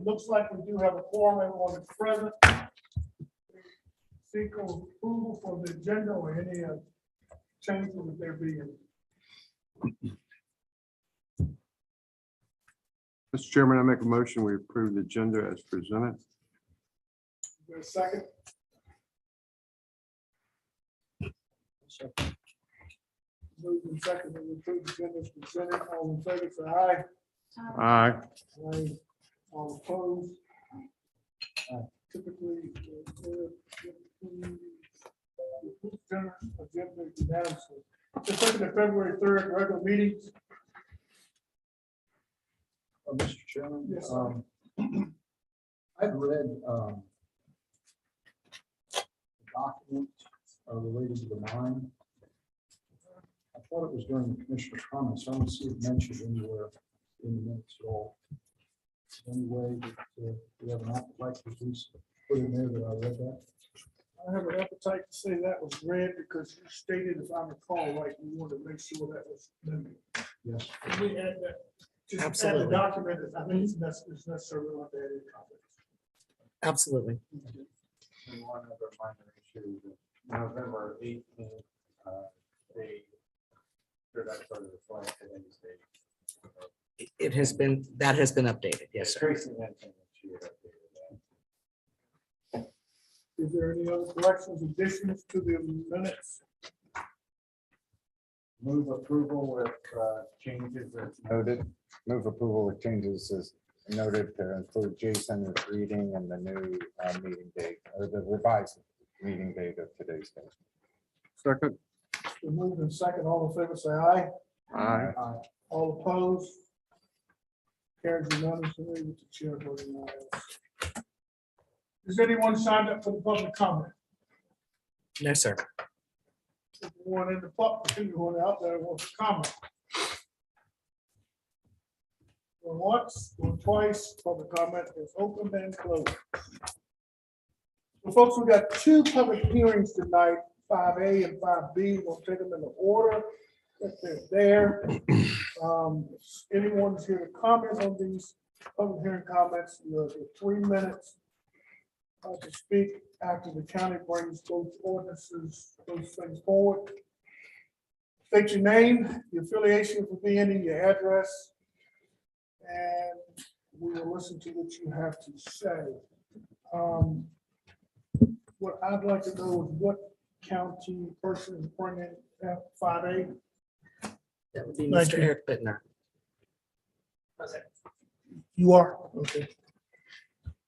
it looks like we do have a quorum, everyone is present. Seek approval for the agenda or any changes that there be. Mr. Chairman, I make a motion, we approve the agenda as presented. Is there a second? Moved and second, we approve the agenda as presented. All in favor, say aye. Aye. Aye. All opposed? Typically, agenda unanimously. Just looking at February 3rd, regular meetings. Mr. Chairman, Yes, sir. I've read the document related to the mine. I thought it was during the commissioner comments. I don't see it mentioned anywhere in the minutes at all. Is there any way that we have an appetite to please put in there that I read that? I have an appetite to say that was read because you stated, if I recall right, you wanted to make sure that was amended. Yes. Can we add that? Just add the Absolutely. document, I think it's necessary to add any comments. Absolutely. And one other minor issue, November 18th, they, that's sort of reflect today's date. It has been, that has been updated. Yes, sir. Tracy mentioned that she had updated that. Is there any other corrections, additions to the minutes? Move approval with changes as noted. Move approval with changes as noted to include Jason's reading and the new meeting date, or the revised meeting date of today's day. Second. We moved in second, all in favor, say aye. Aye. All opposed? Carries unanimously with the chair voting aye. Is anyone signed up for the public comment? No, sir. Anyone in the public, anyone out there wants to comment? Going once, going twice, public comment is open and closed. Well, folks, we got two public hearings tonight, 5A and 5B. We'll take them in the order that they're there. If anyone's here to comment on these public hearing comments, you have 3 minutes to speak after the county brings those ordinances, those things forward. State your name, your affiliation with being, your address, and we will listen to what you have to say. What I'd like to know is what county person is bringing F5A. That would be Thank Mr. you. Eric Bittner. You are, okay.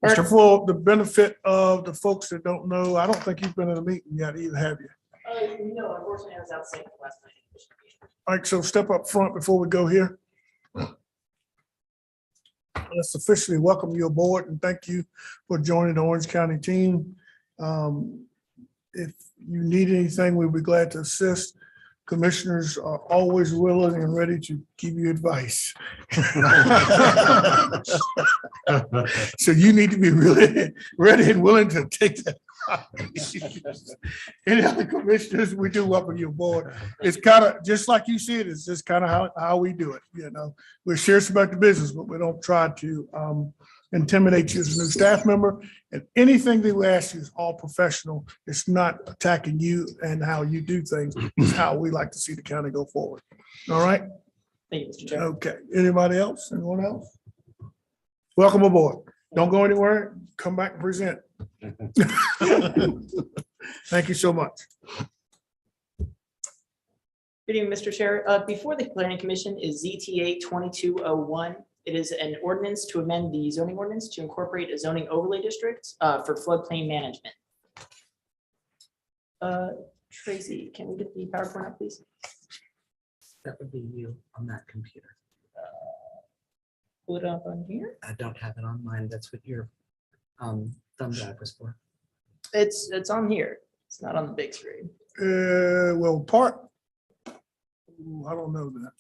Eric, for the benefit of the folks that don't know, I don't think you've been in a meeting yet either, have you? No, unfortunately, I was out sick last night. All right, so step up front before we go here. Let's officially welcome you aboard and thank you for joining the Orange County team. If you need anything, we'll be glad to assist. Commissioners are always willing and ready to give you advice. So you need to be really ready and willing to take that. Any other commissioners, we do welcome you aboard. It's kind of, just like you see it, it's just kind of how we do it, you know. We're serious about the business, but we don't try to intimidate you as a new staff member. And anything that we ask you is all professional. It's not attacking you and how you do things. It's how we like to see the county go forward. All right? Thank you, Mr. Chair. Okay. Anybody else? Anyone else? Welcome aboard. Don't go anywhere. Come back and present. Thank you so much. Good evening, Mr. Chair. Before the Planning Commission is ZTA 2201. It is an ordinance to amend the zoning ordinance to incorporate a zoning overlay district for floodplain management. Tracy, can we get the PowerPoint up, please? That would be you on that computer. Pull it up on here. I don't have it on mine. That's what your thumb drive was for. It's on here. It's not on the big screen. Well, I don't know that.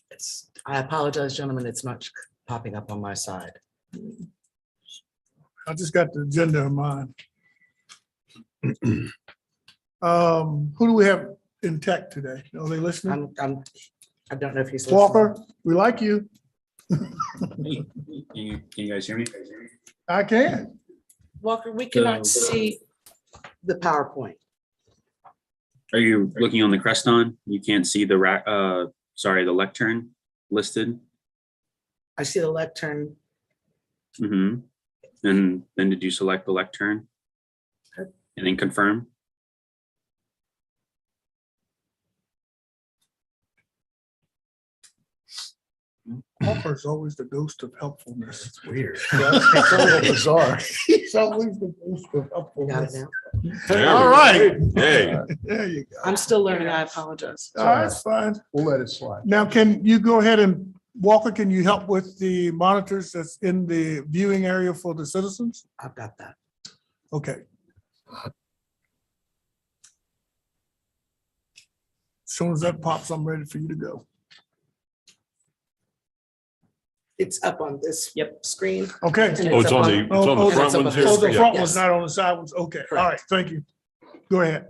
I apologize, gentlemen. It's not popping up on my side. I just got the agenda in mind. Who do we have in tech today? Are they listening? I don't know if he's listening. Walker, we like you. Can you guys hear me? I can. Walker, we cannot see the PowerPoint. Are you looking on the Creston? You can't see the the lectern listed. I see the lectern. Mm-hmm. And then did you select the lectern? Okay. And then confirm? Walker is always the ghost of helpfulness. It's weird. It's a little bizarre. He's always the ghost of Got it helpfulness. now. All right. Hey. There you go. I'm still learning. I apologize. That's fine. We'll let it slide. Now, can you go ahead and, Walker, can you help with the monitors that's in the viewing area for the citizens? I've got that. Okay. As soon as that pops, I'm ready for you to go. It's up on this screen. Okay. and Oh, it's on up the, it's on the front ones here. Oh, the Yeah. front one's Yes. not on the side ones. Okay, all right, thank you. Go ahead.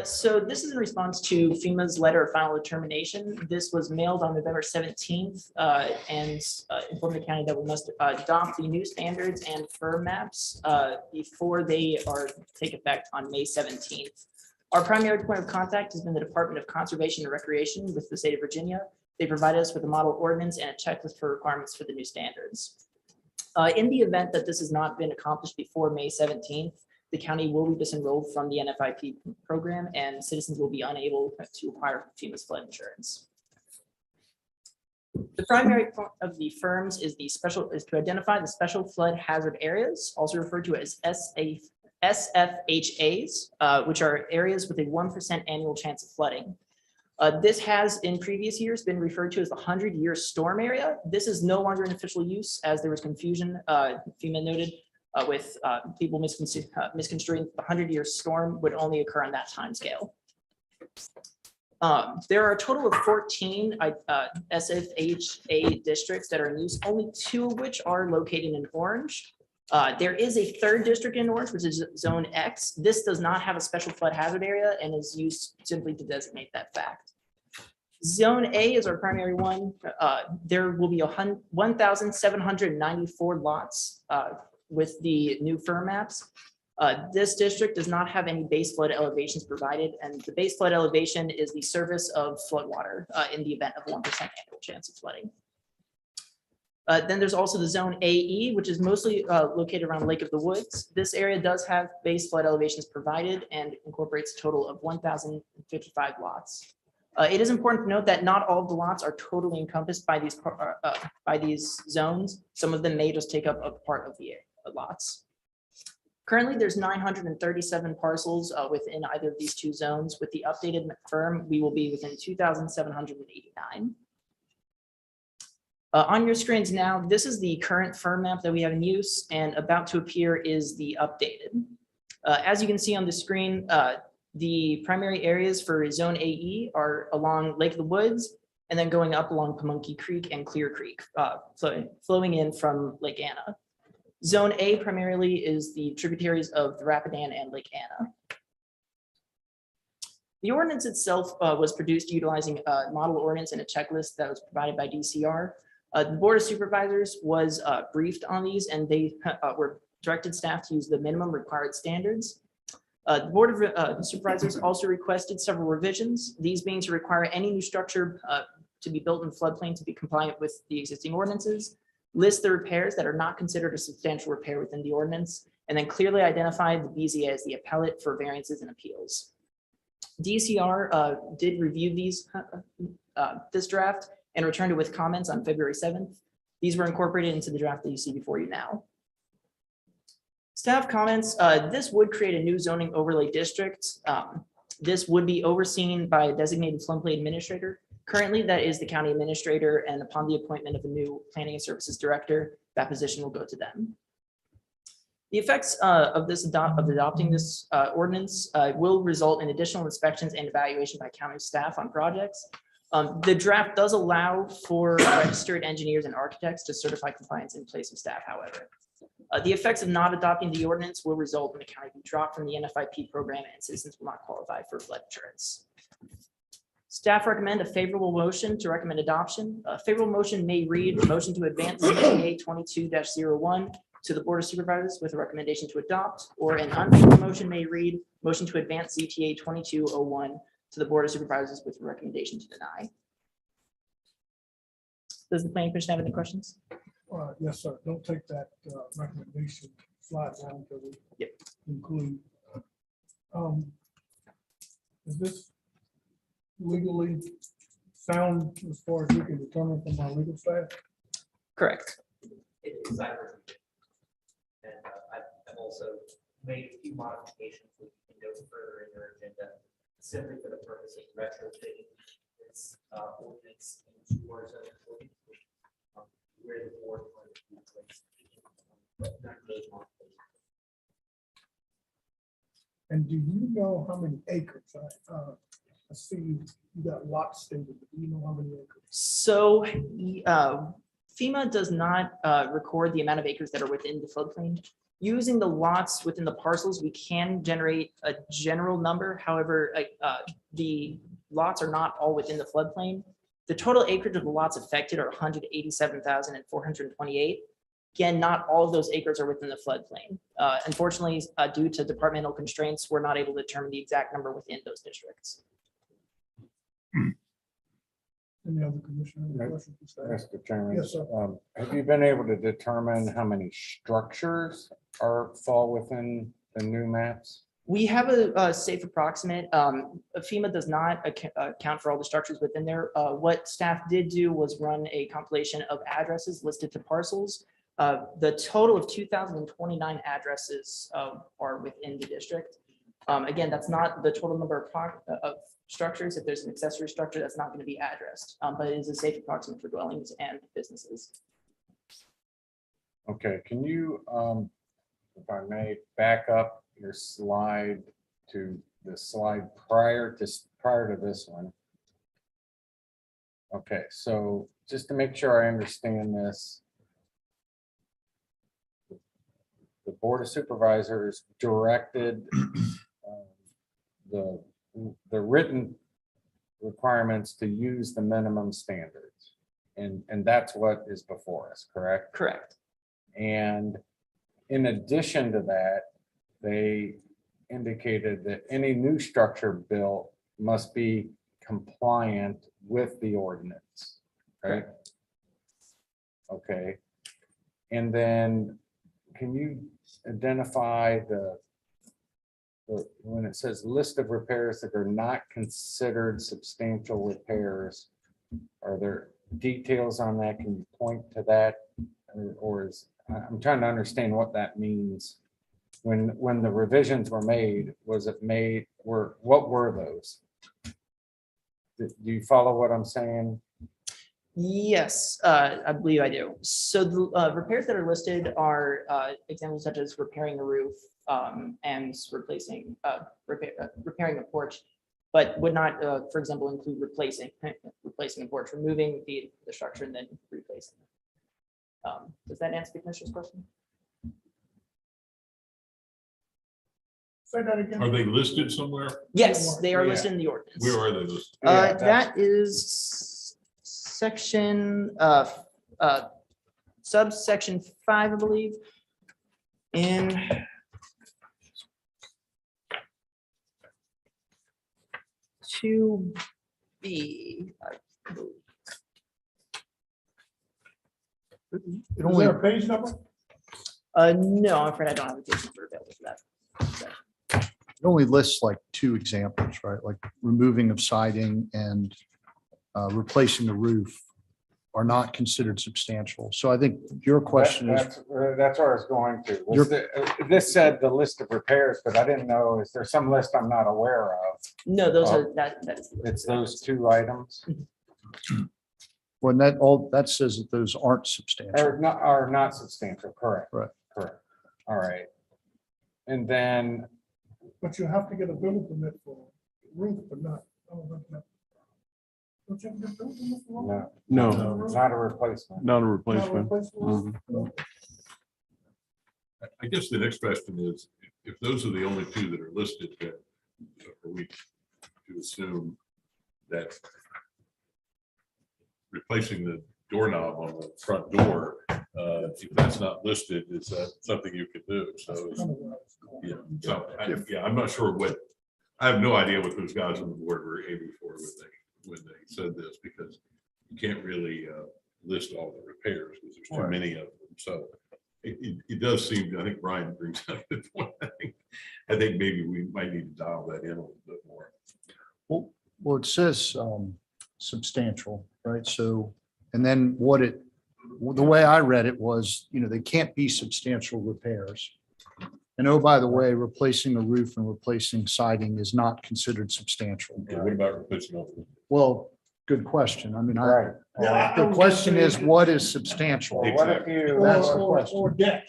So this is in response to FEMA's letter of final determination. This was mailed on November 17th and informed the county that we must adopt the new standards and firm maps before they take effect on May 17th. Our primary point of contact has been the Department of Conservation and Recreation with the state of Virginia. They provided us with a model ordinance and a checklist for requirements for the new standards. In the event that this has not been accomplished before May 17th, the county will be disenrolled from the NFIP program and citizens will be unable to acquire FEMA's flood insurance. The primary point of the firms is to identify the special flood hazard areas, also referred to as SFHAs, which are areas with a 1% annual chance of flooding. This has in previous years been referred to as the 100-year storm area. This is no longer in official use as there was confusion, FEMA noted, with people misconstruing the 100-year storm would only occur on that time scale. There are a total of 14 SFHA districts that are in use, only 2 of which are located in orange. There is a 3rd district in orange, which is Zone X. This does not have a special flood hazard area and is used simply to designate that fact. Zone A is our primary one. There will be 1,794 lots with the new firm maps. This district does not have any base flood elevations provided, and the base flood elevation is the surface of floodwater in the event of 1% annual chance of flooding. Then there's also the zone AE, which is mostly located around Lake of the Woods. This area does have base flood elevations provided and incorporates a total of 1,055 lots. It is important to note that not all of the lots are totally encompassed by these zones. Some of them may just take up a part of the lots. Currently, there's 937 parcels within either of these 2 zones. With the updated firm, we will be within 2,789. On your screens now, this is the current firm map that we have in use, and about to appear is the updated. As you can see on the screen, the primary areas for Zone AE are along Lake of the Woods, and then going up along Pamunkey Creek and Clear Creek, flowing in from Lake Anna. Zone A primarily is the tributaries of the Rapidan and Lake Anna. The ordinance itself was produced utilizing a model ordinance and a checklist that was provided by DCR. The Board of Supervisors was briefed on these, and they were directed staff to use the minimum required standards. The Board of Supervisors also requested several revisions, these being to require any new structure to be built in the floodplain to be compliant with the existing ordinances, list the repairs that are not considered a substantial repair within the ordinance, and then clearly identify the BZA as the appellate for variances and appeals. DCR did review this draft and returned it with comments on February 7th. These were incorporated into the draft that you see before you now. Staff comments, this would create a new zoning overlay district. This would be overseen by a designated floodplain administrator. Currently, that is the county administrator, and upon the appointment of a new planning and services director, that position will go to them. The effects of adopting this ordinance will result in additional inspections and evaluation by county staff on projects. The draft does allow for registered engineers and architects to certify compliance in place of staff, however. The effects of not adopting the ordinance will result in the county being dropped from the NFIP program and citizens will not qualify for flood insurance. Staff recommend a favorable motion to recommend adoption. A favorable motion may read, motion to advance ZTA 22-01 to the Board of Supervisors with a recommendation to adopt, or an unpaid motion may read, motion to advance ZTA 2201 to the Board of Supervisors with a recommendation to deny. Does the planning commission have any questions? Yes, sir. Don't take that recommendation slide down until we Yep. conclude. Is this legally sound as far as you can determine from our legal staff? Correct. It is cyber. And I've also made a few modifications that you can go further in your agenda, simply for the purpose of retrofitting this ordinance into our zoning ordinance, where the board wanted to place. But none of those modifications. And do you know how many acres? I see you got lots stated. but Do you know how many acres? So FEMA does not record the amount of acres that are within the floodplain. Using the lots within the parcels, we can generate a general number. However, the lots are not all within the floodplain. The total acreage of the lots affected are 187,428. Again, not all of those acres are within the floodplain. Unfortunately, due to departmental constraints, we're not able to determine the exact number within those districts. Any other commissioner? Any No. questions for staff? Mr. Chairman. Yes, sir. Have you been able to determine how many structures fall within the new maps? We have a safe approximate. FEMA does not account for all the structures within there. What staff did do was run a compilation of addresses listed to parcels. The total of 2,029 addresses are within the district. Again, that's not the total number of structures. If there's an accessory structure, that's not going to be addressed, but it is a safe approximate for dwellings and businesses. Okay, can you, if I may, back up your slide to the slide prior to this one? Okay, so just to make sure I understand this, the Board of Supervisors directed the written requirements to use the minimum standards. And that's what is before us, correct? Correct. And in addition to that, they indicated that any new structure built must be compliant with the ordinance, right? Okay. And then can you identify when it says list of repairs that are not considered substantial repairs, are there details on that? Can you point to that? Or is, I'm trying to understand what that means. When the revisions were made, what were those? Do you follow what I'm saying? Yes, I believe I do. So the repairs that are listed are examples such as repairing a roof and repairing a porch, but would not, for example, include replacing a porch, removing the structure and then replacing it. Does that answer the commissioner's question? Say that again. Are they listed somewhere? Yes, they are Yeah. listed in the ordinance. Where are they listed? Yeah, That is section, subsection 5, I believe. In to B. Is there a page number? No, I'm afraid I don't have a page number available for that. It only lists like two examples, right? Like removing of siding and replacing the roof are not considered substantial. So I think your question is, That's where I was going to. This said the list of repairs, but I didn't know, is there some list I'm not aware of? No, those are, that is. It's those two items when that says that those aren't substantial. are not substantial, correct? Right. Correct. All right. And then, But you have to get a building permit for roof, but not. Don't you have to get a building permit for roof? no, No, not a replacement. not a Not a replacement. replacement roof? I guess the next question is, if those are the only two that are listed, then are we to assume that replacing the doorknob on the front door If that's not listed, is that something you could do? So, Kind of where I was going. yeah, so, I'm not sure I have no idea what those guys on the board were aiming for when they said this, because you can't really list all the repairs because there's too Right. many of them. So it does seem, I think Brian brings up a good point. I think maybe we might need to dial that in a little bit more. Well, it says substantial, right? So, and then the way I read it was, they can't be substantial repairs. And oh, by the way, replacing a roof and replacing siding is not considered substantial. Okay, what about replacing all the Well, good question. I mean, Right. Yeah, I the was question gonna is, say- what is substantial? Well, what if you, That's the Or question. deck.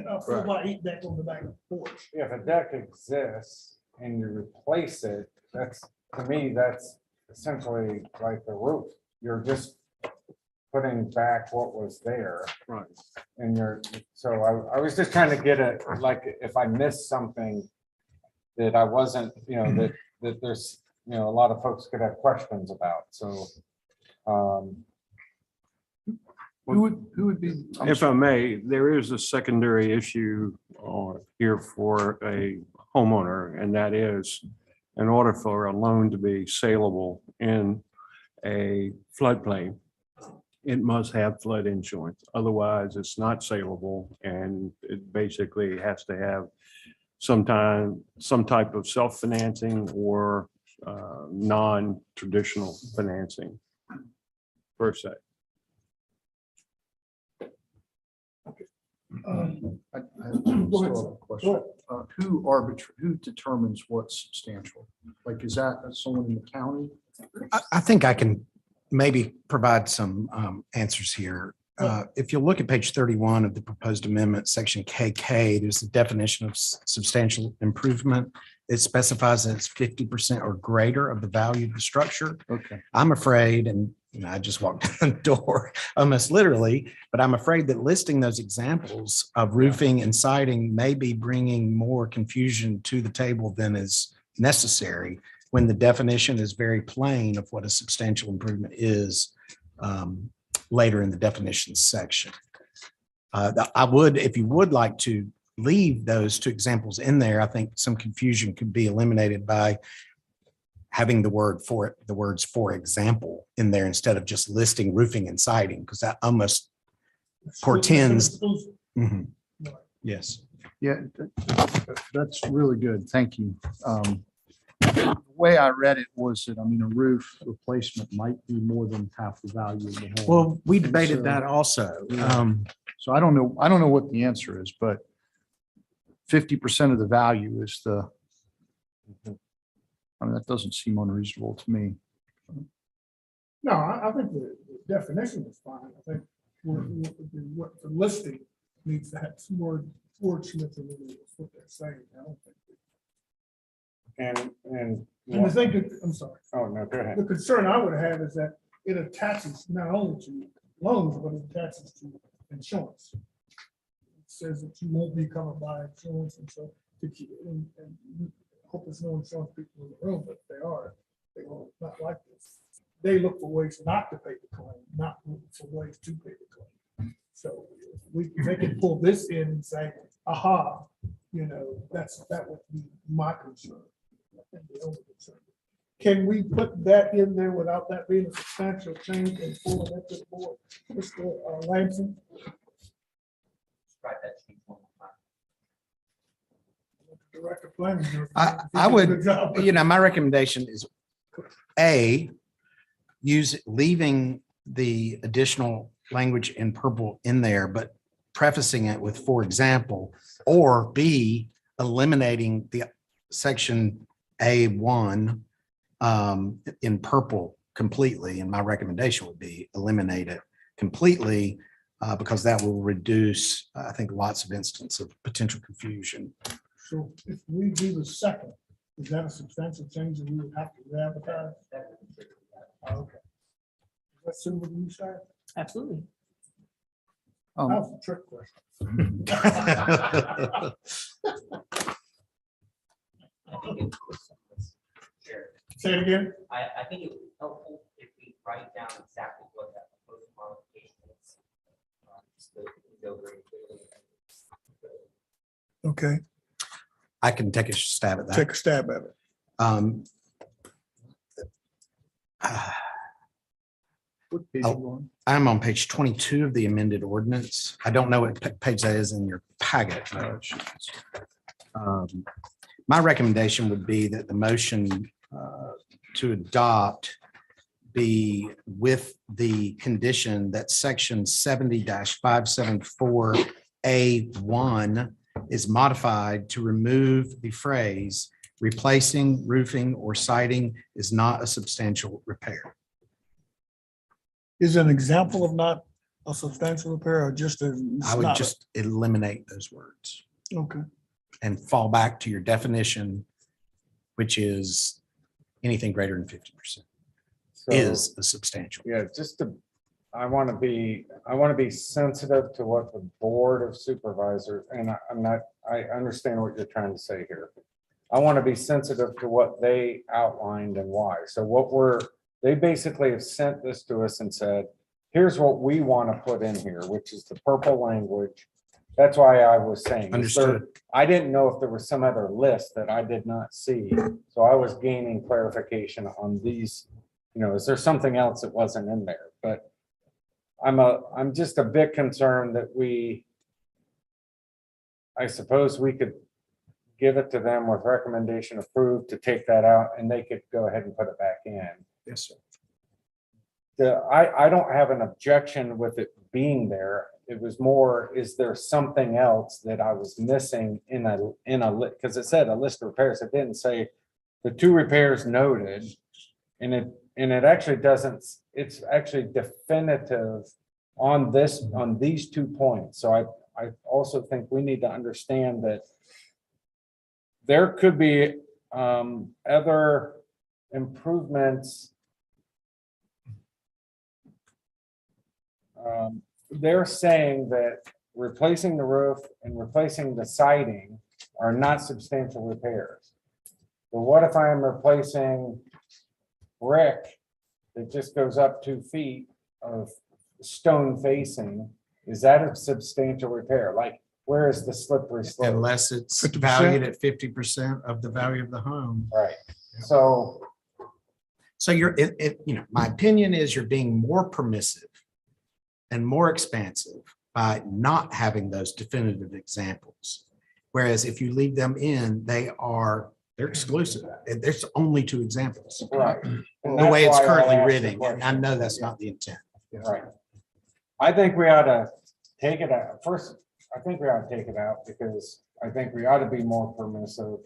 A four Right. by eight deck on the back of the porch. if a deck exists and you replace it, to me, that's essentially like the roof. You're just putting back what was there. Right. And so I was just trying to get it, like, if I missed something that I wasn't, that there's, a lot of folks could have questions about, so. Who would be? If I may, there is a secondary issue here for a homeowner, and that is in order for a loan to be saleable in a floodplain, it must have flood insurance. Otherwise, it's not saleable, and it basically has to have some type of self-financing or non-traditional financing per se. I still have a question. Who determines what's substantial? Like, is that someone in the county? I think I can maybe provide some answers here. If you look at page 31 of the proposed amendment, section KK, there's a definition of substantial improvement. It specifies that it's 50% or greater of the value of the structure. Okay. I'm afraid, and I just walked in the door almost literally, but I'm afraid that listing those examples of roofing and siding may be bringing more confusion to the table than is necessary when the definition is very plain of what a substantial improvement is later in the definitions section. I would, if you would like to leave those two examples in there, I think some confusion could be eliminated by having the words for example in there instead of just listing roofing and siding, because that almost portends. Mhm. Yes. Yeah, that's really good. Thank you. The way I read it was that, a roof replacement might be more than half the value of the home. Well, we And debated so- that also. So I don't know what the answer is, but 50% of the value is that doesn't seem unreasonable to me. No, I think the definition is fine. I think what the listing needs to have some more wordsmith in it, is what they're saying. I don't think. And. And the thing, I'm sorry, Oh, no, go ahead. the concern I would have is that it attaches not only to loans, but it attaches to insurance. It says that you won't be covered by insurance, and so, and hope there's no insurance people in the room, but if they are, they will not like this. They look for ways not to pay the claim, not look for ways to pay the claim. So they can pull this in and say, aha, that would be my concern. And the only concern. Can we put that in there without that being a substantial change and forward that to the board? Mr. Lamson? Try that sheet one more time. Director of Planning. I would, Good job. my recommendation is leaving the additional language in purple in there, but prefacing it with, for example, or B, eliminating the section A1 in purple completely. And my recommendation would be eliminate it completely because that will reduce, I think, lots of instances of potential confusion. So if we do the second, is that a substantial change that we would have to re-advertise? Okay. That's suitable to you, sir? Absolutely. That was a trick question. I think it was Sure. Say it again? I think it would be helpful if we write down exactly what that proposed modification is. Just the no green. Okay, I can take a stab at that. take a stab at it. Um, What page are you on? I'm on page 22 of the amended ordinance. I don't know what page that is in your packet. My recommendation would be that the motion to adopt be with the condition that section 70-574A1 is modified to remove the phrase replacing roofing or siding is not a substantial repair. Is an example of not a substantial repair or just a? I would just eliminate those words Okay, and fall back to your definition, which is anything greater than 50% So, is a substantial. yeah, I want to be sensitive to what the Board of Supervisors, and I understand what you're trying to say here. I want to be sensitive to what they outlined and why. So they basically have sent this to us and said, here's what we want to put in here, which is the purple language. That's why I was saying. Understood. I didn't know if there was some other list that I did not see. So I was gaining clarification on these, is there something else that wasn't in there? But I'm just a bit concerned that I suppose we could give it to them with recommendation approved to take that out and they could go ahead and put it back in. Yes, sir. I don't have an objection with it being there. It was more, is there something else that I was missing in a because it said a list of repairs. It didn't say the 2 repairs noted. And it actually doesn't, it's actually definitive on these 2 points. So I also think we need to understand that there could be other improvements. They're saying that replacing the roof and replacing the siding are not substantial repairs. But what if I am replacing brick that just goes up 2 feet of stone facing? Is that a substantial repair? Like, where is the slippery slope? Unless it's 50%. valued at 50% of the value of the home. Right. So, My opinion is you're being more permissive and more expansive by not having those definitive examples. Whereas if you leave them in, they're exclusive. There's only 2 examples. right. And The way that's it's why I currently asked the written, and I question. know that's not the intent. Right. I think we ought to take it out. First, I think we ought to take it out because I think we ought to be more permissive.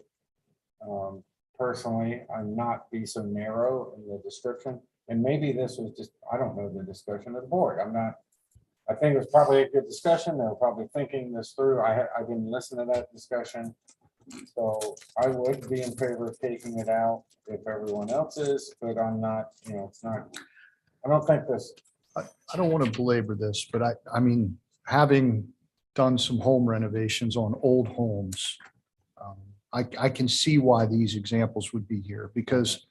Personally, I'm not be so narrow in the description. And maybe this was just, I don't know the discussion of the board. I think it was probably a good discussion. They were probably thinking this through. I didn't listen to that discussion. So I would be in favor of taking it out if everyone else is, but I'm not, it's not, I don't think this. I don't want to belabor this, but I mean, having done some home renovations on old homes, I can see why these examples would be here, because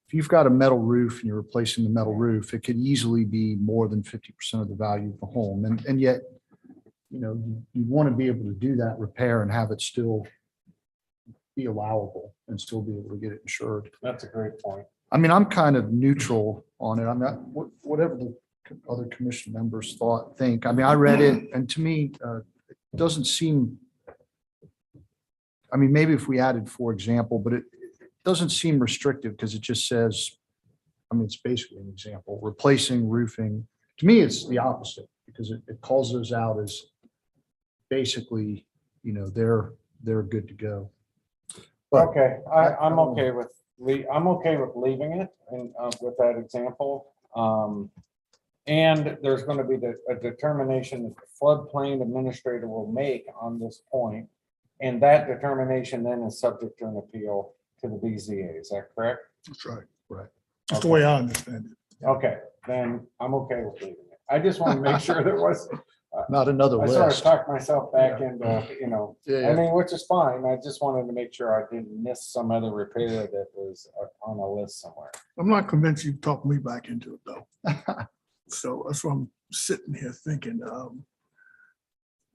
if you've got a metal roof and you're replacing the metal roof, it could easily be more than 50% of the value of the home. And yet, you want to be able to do that repair and have it still be allowable and still be able to get it insured. That's a great point. I mean, I'm kind of neutral on it. I'm not, whatever the other commission members think. I mean, I read it and to me, it doesn't seem, I mean, maybe if we added, for example, but it doesn't seem restrictive because it just says, I mean, it's basically an example, replacing roofing. To me, it's the opposite because it calls those out as basically, they're good to go. But Okay, I'm okay with leaving it and with that example. And there's going to be a determination that the floodplain administrator will make on this point. And that determination then is subject to an appeal to the BZA. Is that correct? that's right, right. That's the way I understand it. Okay, then I'm okay with leaving it. I just want to make sure there was, not another I sort of list. talked myself back into, Yeah, I mean, which is fine. I just wanted to make sure I didn't miss some other repair that was on a list somewhere. I'm not convinced you talked me back into it though. So that's why I'm sitting here thinking,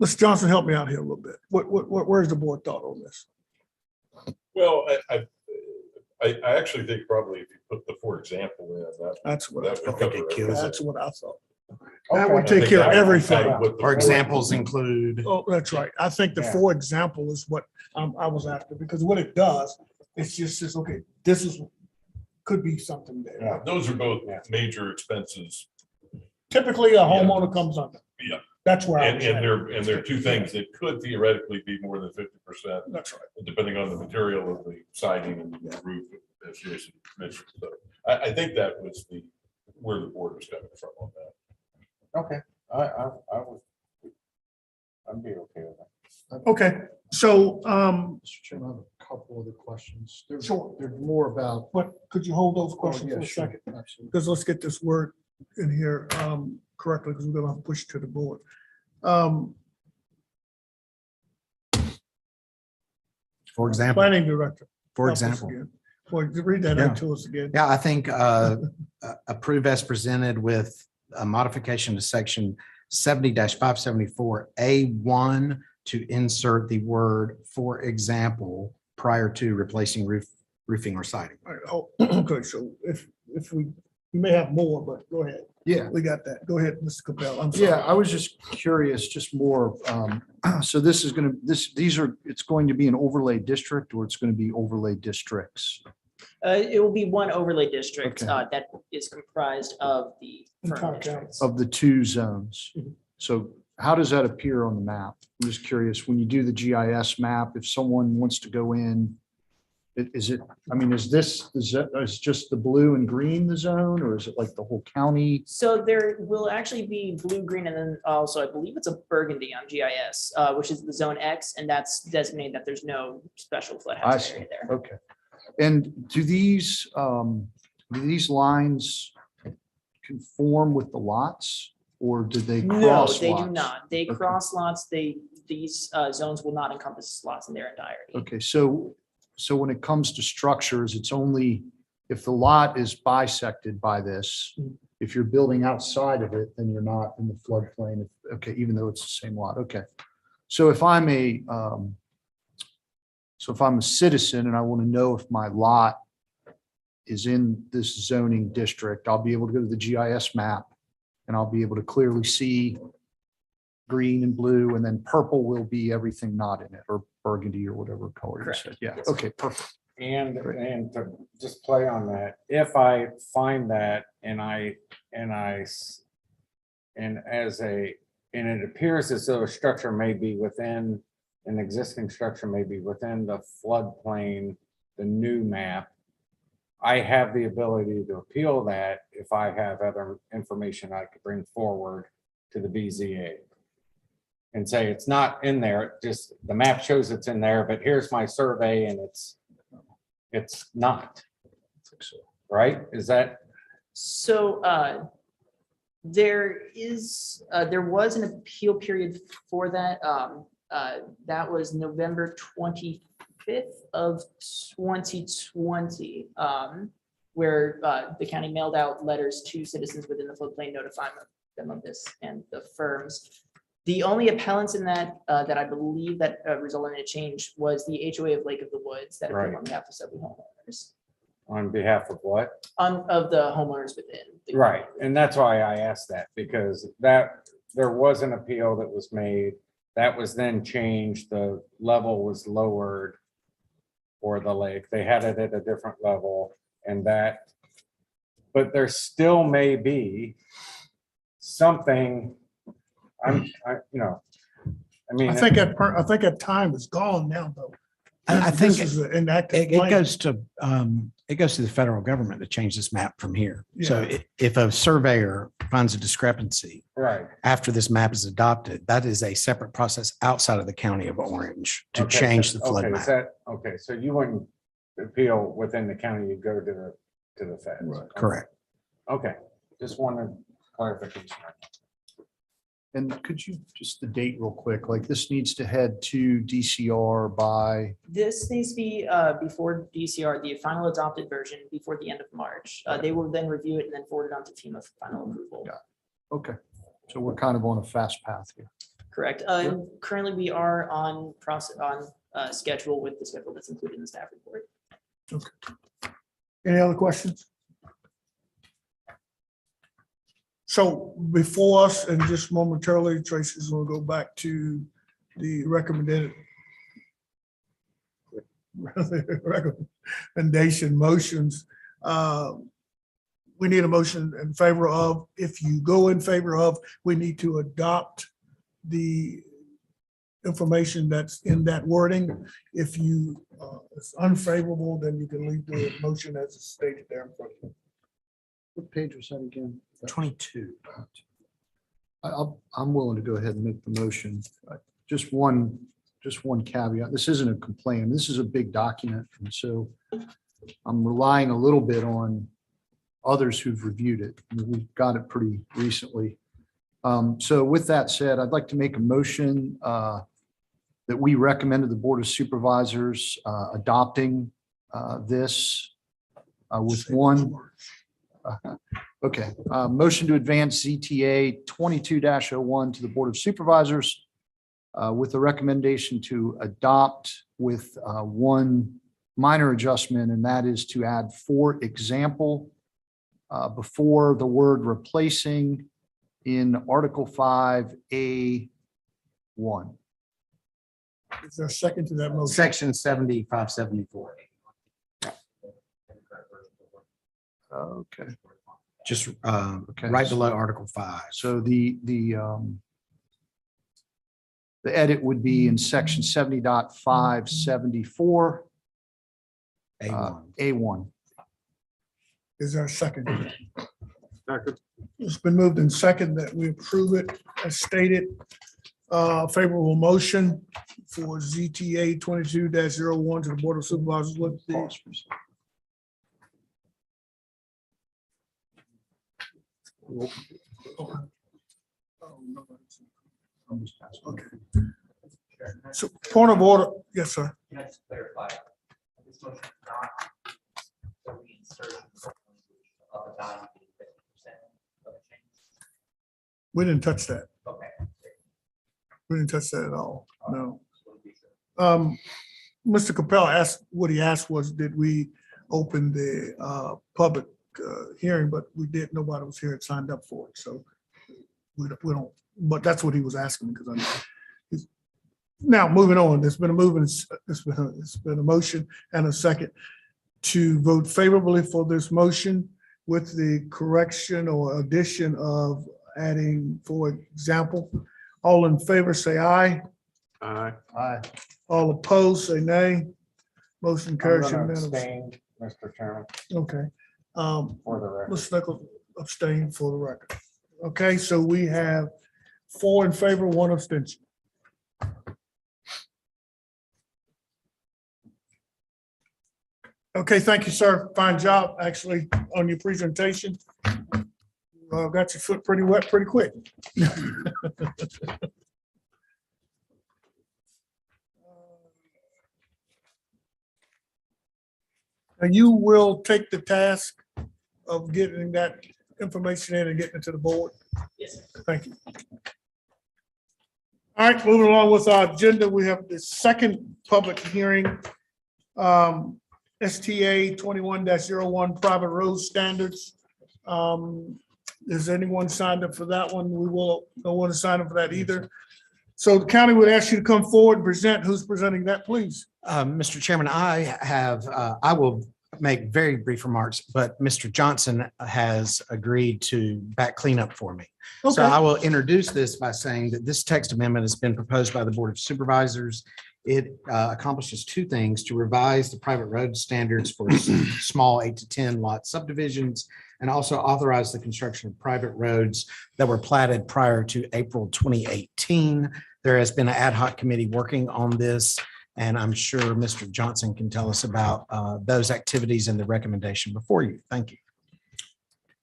Mr. Johnson, help me out here a little bit. Where's the board thought on this? Well, I actually think probably if you put the for example in, That's what that I would thought. cover kills it. That's what I thought. Okay. That would I take think care that of would everything. kind of what the Or board- examples include. Oh, that's right. I think the Yeah. for example is what I was after, because what it does, it's just says, okay, this is, could be something there. Yeah. Those are both Yeah. major expenses. Typically, a homeowner comes under. Yeah. That's where I And, was and at. there are two things that could theoretically be more than 50%, That's right. depending on the material of the siding and the roof, as Jason mentioned. So I think that was where the board was coming from on that. Okay, I would. I'd be okay with that. Okay, so, Mr. Chairman, I have a couple other questions. Sure. They're more about. but could you hold those Oh, questions yeah, for a sure, second? absolutely. Because let's get this word in here correctly, because we're gonna have to push it to the board. Um, For example, Planning director. for help us example. again. Well, read that Yeah. into us again. Yeah, I think approve as presented with a modification to section 70-574A1 to insert the word for example prior to replacing roofing or siding. All right, okay, so if we may have more, but go ahead. Yeah, We got that. Go ahead, Mr. Capel. I'm sorry. yeah, I was just curious, just more, so this is gonna, it's going to be an overlay district or it's gonna be overlay districts? It will be one overlay district Okay. that is comprised of the Entire firm county. districts. Of the two zones. Mhm. So how does that appear on the map? I'm just curious, when you do the GIS map, if someone wants to go in, is it, I mean, is just the blue and green the zone, or is it like the whole county? So there will actually be blue, green, and then also I believe it's a burgundy on GIS, which is the zone X, and that's designated that there's no special flood I hazard see. area there. Okay. And do these lines conform with the lots, or do they No, cross they do lots? not. They Okay. cross lots. These zones will not encompass lots in their entirety. Okay, so when it comes to structures, it's only if the lot is bisected by this, if you're building outside of it, then you're not in the floodplain. Okay, even though it's the same lot. Okay. So if I'm a citizen and I want to know if my lot is in this zoning district, I'll be able to go to the GIS map and I'll be able to clearly see green and blue, and then purple will be everything not in it, or burgundy or whatever color you Correct. said. Yeah, Yes. okay, perfect. And to just play on that, if I find that and it appears as though a structure may be within, an existing structure may be within the floodplain, the new map, I have the ability to appeal that if I have other information I could bring forward to the BZA. And say it's not in there, just the map shows it's in there, but here's my survey and it's not, right? Is that, So there was an appeal period for that. That was November 25th of 2020, where the county mailed out letters to citizens within the floodplain notifying them of this and the firms. The only appellants in that that I believe that resulted in a change was the HOA of Lake of the Woods that appealed Right. on behalf of several homeowners, on behalf of what? of the homeowners within. the- Right, and that's why I asked that, because there was an appeal that was made, that was then changed, the level was lowered for the lake, they had it at a different level, and that, but there still may be something, I mean. I think that time is gone now, though. I think This is an inactive it plan. goes to the federal government to change this map from here. So Yeah. if a surveyor finds a discrepancy Right. after this map is adopted, that is a separate process outside of the county of Orange to Okay, change the flood okay, is map. okay, so you wouldn't appeal within the county, you go to the feds. Right. Correct. Okay, just wanted clarification. And could you, just the date real quick, like this needs to head to DCR by, This needs to be before DCR, the final adopted version, before the end of March. They will then review it and then forward it on to FEMA for final approval. okay. So we're kind of on a fast path here. Correct. Currently, we are on schedule with the schedule that's included in the staff report. Any other questions? So before us, and just momentarily, Tracy's gonna go back to the recommendation motions. We need a motion in favor of. If you go in favor of, we need to adopt the information that's in that wording. If you, it's unfavorable, then you can leave the motion as stated there in front of you. What page was that again? 22. I'm willing to go ahead and make the motion. Just one caveat. This isn't a complaint. This is a big document. And so I'm relying a little bit on others who've reviewed it. We've got it pretty recently. So with that said, I'd like to make a motion that we recommend to the Board of Supervisors adopting this with one. Okay, motion to advance ZTA 22-01 to the Board of Supervisors with a recommendation to adopt with one minor adjustment, and that is to add, for example, before the word replacing in Article 5A1. Is there a second to that motion? Section 7574. Okay. Just Okay. right below Article 5. So the edit would be in section 70.574 A1. A1. Is there a second? Second. It's been moved in second that we approve it as stated. Favorable motion for ZTA 22-01 to the Board of Supervisors. With the Okay. So point of order, yes, sir. Can I just clarify? This motion is not the reinsertion of the value being 50% of the change. We didn't touch that. Okay. We didn't touch that at all. No. Mr. Capella asked, what he asked was, did we open the public hearing, but we did, nobody was here and signed up for it, so we don't, but that's what he was asking, because I'm. Now, moving on, there's been a movement, it's been a motion and a second to vote favorably for this motion with the correction or addition of adding, for example, all in favor, say aye. Aye. Aye. All opposed, say nay. Motion I'm carries gonna unanimously. abstain, Mr. Chairman, Okay. for the record. Mr. Nichols abstained for the record. Okay, so we have 4 in favor, 1 abstention. Okay, thank you, sir. Fine job, actually, on your presentation. Got your foot pretty wet pretty quick. And you will take the task of getting that information in and getting it to the board. Yes, sir. Thank you. All right, moving along with our agenda, we have the second public hearing. STA 21-01 private road standards. Is anyone signed up for that one? We will, no one is signed up for that either. So the county would ask you to come forward and present. Who's presenting that, please? Mr. Chairman, I will make very brief remarks, but Mr. Johnson has agreed to back cleanup for me. So I will introduce this by saying that this text amendment has been proposed by the Board of Supervisors. It accomplishes 2 things: to revise the private road standards for small 8 to 10 lot subdivisions, and also authorize the construction of private roads that were platted prior to April 2018. There has been an ad hoc committee working on this, and I'm sure Mr. Johnson can tell us about those activities and the recommendation before you. Thank you.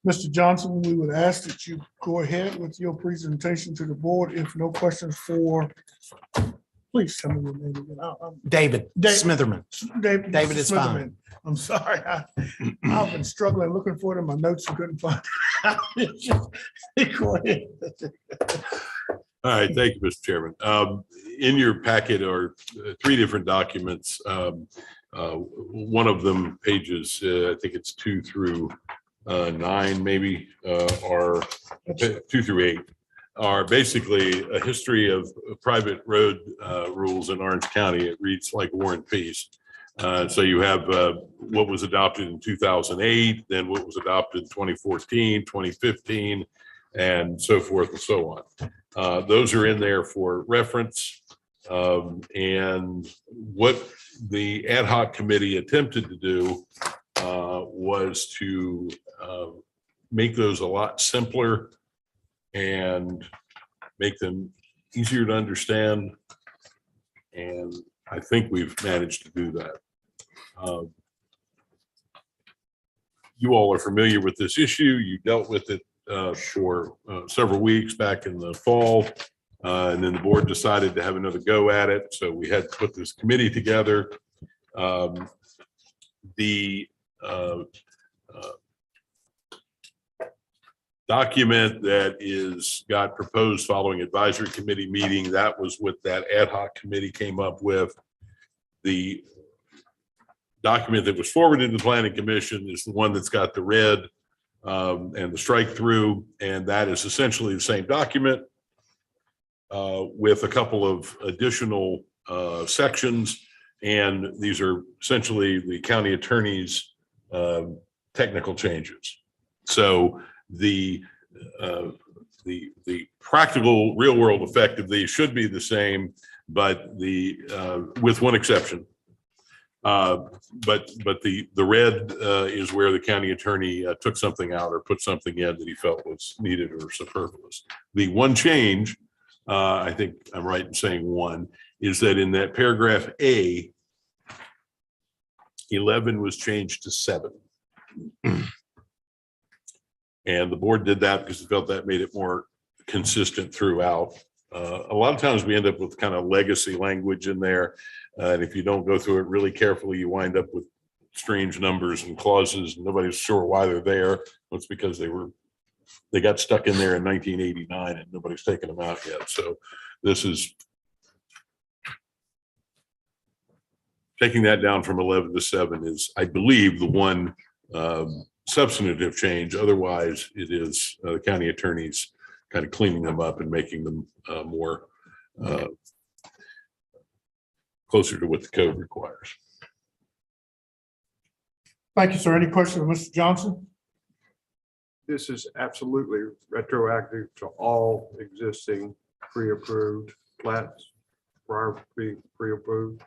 Mr. Johnson, we would ask that you go ahead with your presentation to the board. If no questions for, please tell me your name again. David Smitherman. David is Smitherman. fine. I'm sorry. I've been struggling looking for it in my notes and couldn't find it. Go ahead. All right, thank you, Mr. Chairman. In your packet are three different documents. One of them pages, I think it's 2 through 9, maybe, are 2 through 8, are basically a history of private road rules in Orange County. It reads like War and Peace. So you have what was adopted in 2008, then what was adopted in 2014, 2015, and so forth and so on. Those are in there for reference. And what the ad hoc committee attempted to do was to make those a lot simpler and make them easier to understand. And I think we've managed to do that. You all are familiar with this issue. You dealt with it for several weeks back in the fall. And then the board decided to have another go at it. So we had to put this committee together. The document that got proposed following advisory committee meeting, that was what that ad hoc committee came up with. The document that was forwarded to the planning commission is the one that's got the red and the strike through, and that is essentially the same document with a couple of additional sections. And these are essentially the county attorney's technical changes. So the practical real world effect of these should be the same, but with one exception. But the red is where the county attorney took something out or put something in that he felt was needed or superfluous. The one change, I think I'm right in saying one, is that in that paragraph A, 11 was changed to 7. And the board did that because it felt that made it more consistent throughout. A lot of times we end up with kind of legacy language in there. And if you don't go through it really carefully, you wind up with strange numbers and clauses. Nobody's sure why they're there. It's because they got stuck in there in 1989 and nobody's taken them out yet. So this is taking that down from 11 to 7 is, I believe, the one substantive change. Otherwise, it is the county attorneys kind of cleaning them up and making them more closer to what the code requires. Thank you, sir. Any questions, Mr. Johnson? This is absolutely retroactive to all existing pre-approved plats, prior pre-approved.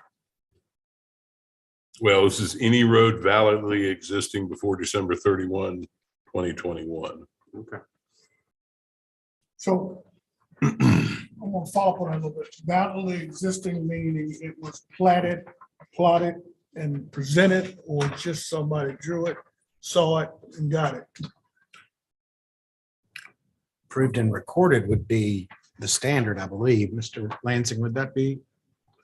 Well, this is any road validly existing before December 31, 2021. Okay. So I'm gonna follow up on that a little bit. Validly existing meaning it was platted, plotted, and presented, or just somebody drew it, saw it, and got it. Approved and recorded would be the standard, I believe. Mr. Lansing, would that be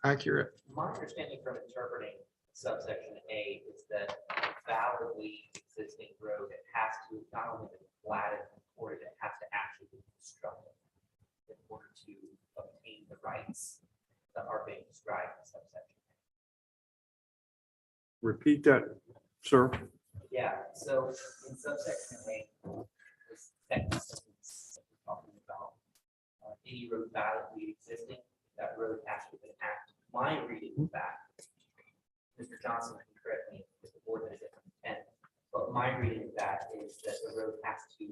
accurate? My understanding from interpreting subsection A is that validly existing road, it has to not only be platted and recorded, it has to actually be constructed in order to obtain the rights that are being described in subsection. Repeat that, sir. Yeah, so in subsection A, this second sentence that we're talking about, any road validly existing, that road has to be active. My reading of that, Mr. Johnson can correct me if the board has a different intent, but my reading of that is that the road has to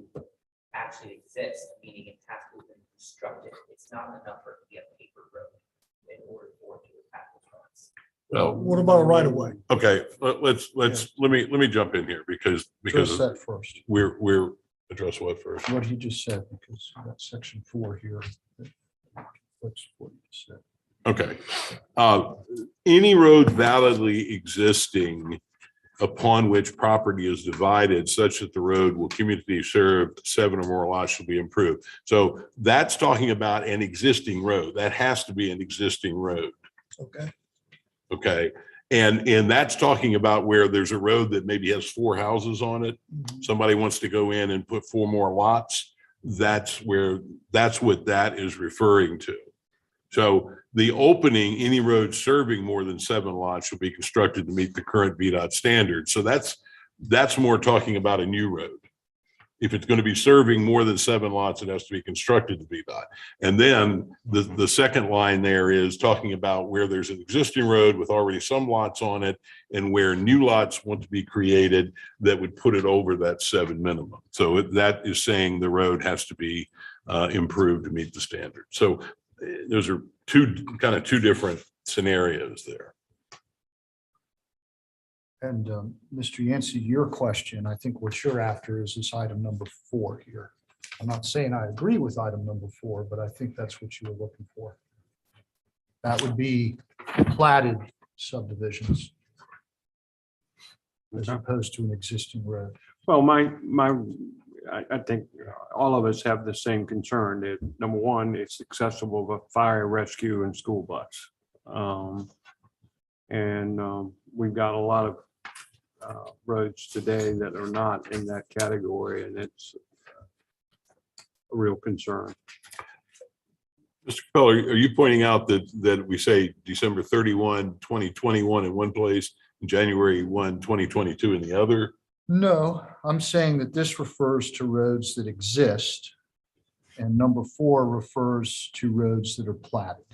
actually exist, meaning it has to have been constructed. It's not enough for it to be a paper road in order for it to have those rights. Well, What about a right of way? okay, let me jump in here because Address that first, we're address what first? what he just said, because we got section 4 here. That's what he just said. Okay. Any road validly existing upon which property is divided such that the road will cumulatively serve 7 or more lots shall be improved. So that's talking about an existing road. That has to be an existing road. Okay. Okay. And that's talking about where there's a road that maybe has 4 houses on it. Somebody wants to go in and put 4 more lots. that's what that is referring to. So the opening, any road serving more than 7 lots shall be constructed to meet the current VDOT standards. So that's more talking about a new road. If it's going to be serving more than 7 lots, it has to be constructed to VDOT. And then the second line there is talking about where there's an existing road with already some lots on it and where new lots want to be created that would put it over that 7 minimum. So that is saying the road has to be improved to meet the standard. So those are two different scenarios there. And Mr. Yancey, your question, I think what you're after is this item number 4 here. I'm not saying I agree with item number 4, but I think that's what you were looking for. That would be platted subdivisions as opposed to an existing road. Well, I think all of us have the same concern that, number one, it's accessible for fire, rescue, and school bus. We've got a lot of roads today that are not in that category, and it's a real concern. Mr. Capello, are you pointing out that we say December 31, 2021 in one place, and January 1, 2022 in the other? No, I'm saying that this refers to roads that exist. And number 4 refers to roads that are platted.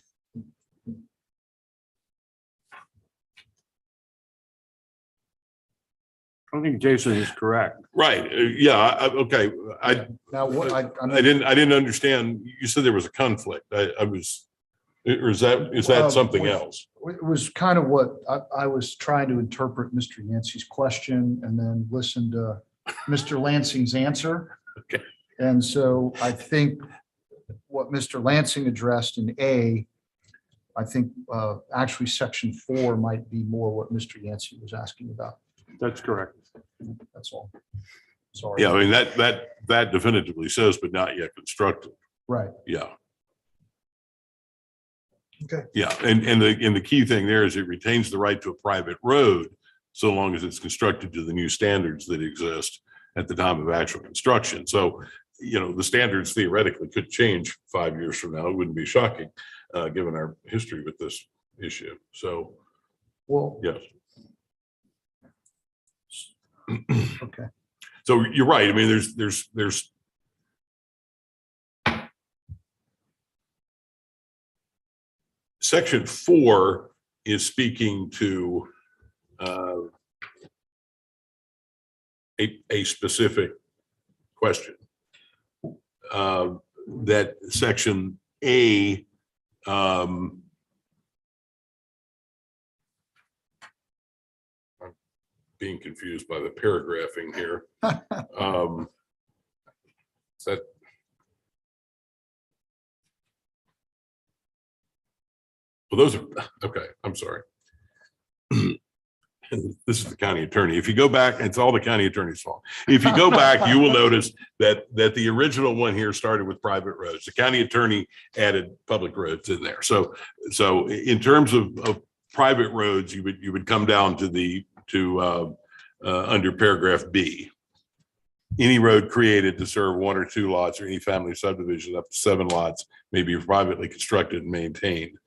I think Jason is correct. Right. Yeah. Okay. Now, what I didn't understand. You said there was a conflict. Or is that something else? It was kind of what I was trying to interpret Mr. Yancey's question and then listen to Mr. Lansing's answer. Okay. And so I think what Mr. Lansing addressed in A, I think actually section 4 might be more what Mr. Yancey was asking about. That's correct. That's all. Sorry. Yeah. I mean, that definitively says, but not yet constructed. Right. Yeah. Okay. Yeah. And the key thing there is it retains the right to a private road so long as it's constructed to the new standards that exist at the time of actual construction. So, the standards theoretically could change 5 years from now. It wouldn't be shocking given our history with this issue. So, Well, yes. okay. So you're right. I mean, there's section 4 is speaking to a specific question. That section A being confused by the paragraphing here. That well, those are okay. I'm sorry. This is the county attorney. If you go back, it's all the county attorney's fault. If you go back, you will notice that the original one here started with private roads. The county attorney added public roads in there. So in terms of private roads, you would come down to under paragraph B. Any road created to serve 1 or 2 lots or any family subdivision up to 7 lots may be privately constructed and maintained.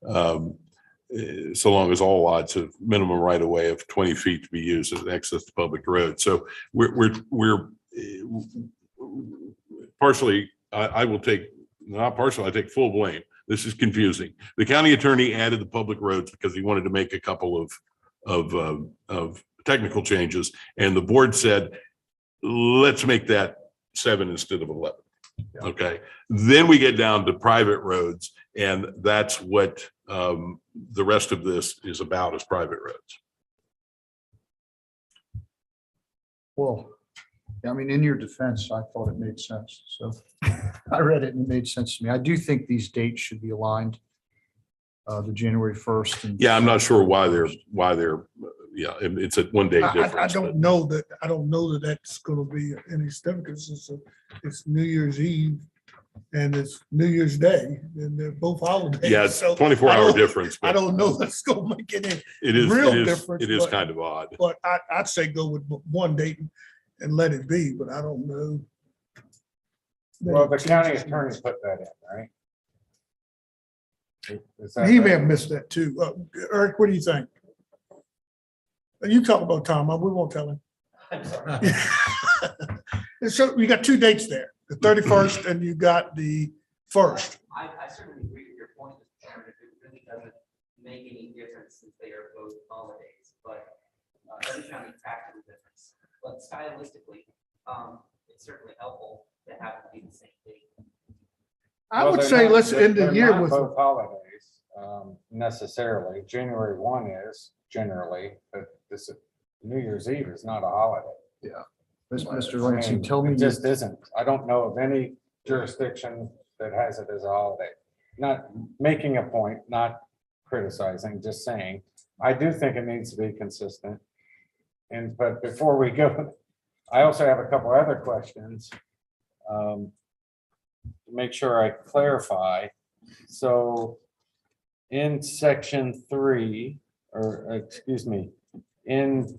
So long as all lots have minimum right of way of 20 feet to be used as access to public roads. So we're partially, I will take, not partially, I take full blame. This is confusing. The county attorney added the public roads because he wanted to make a couple of technical changes. And the board said, let's make that 7 instead of 11. Okay. Then we get down to private roads, and that's what the rest of this is about, is private roads. Well, I mean, in your defense, I thought it made sense. So I read it and it made sense to me. I do think these dates should be aligned. The January 1st. And Yeah, I'm not sure why they're yeah, it's a 1 day I difference. don't know that that's gonna be any step, because it's New Year's Eve and it's New Year's Day, and they're both holidays. Yeah, it's So 24-hour difference. I but don't know that's gonna make any It is real it is- difference, It is but- kind of odd. but I'd say go with one date and let it be, but I don't know. Well, the county attorney put that in, right? Is that He right? may have missed that too. Eric, what do you think? You talk about Tom, we won't tell him. I'm sorry. And so you got two dates there, the 31st and you got the 1st. I certainly agree with your point, Mr. Chairman. It really doesn't make any difference since they are both holidays, but every county practical difference. But stylistically, it's certainly helpful to have it be the same date. I Well, would they're say not- let's end the they're year not with, both holidays, necessarily. January 1 is generally, but this, New Year's Eve is not a holiday. Mr. I Lansing, mean, tell me, It just isn't. I don't know of any jurisdiction that has it as a holiday. Not making a point, not criticizing, just saying, I do think it needs to be consistent. And, but before we go, I also have a couple other questions. To make sure I clarify. So in section 3, or excuse me, in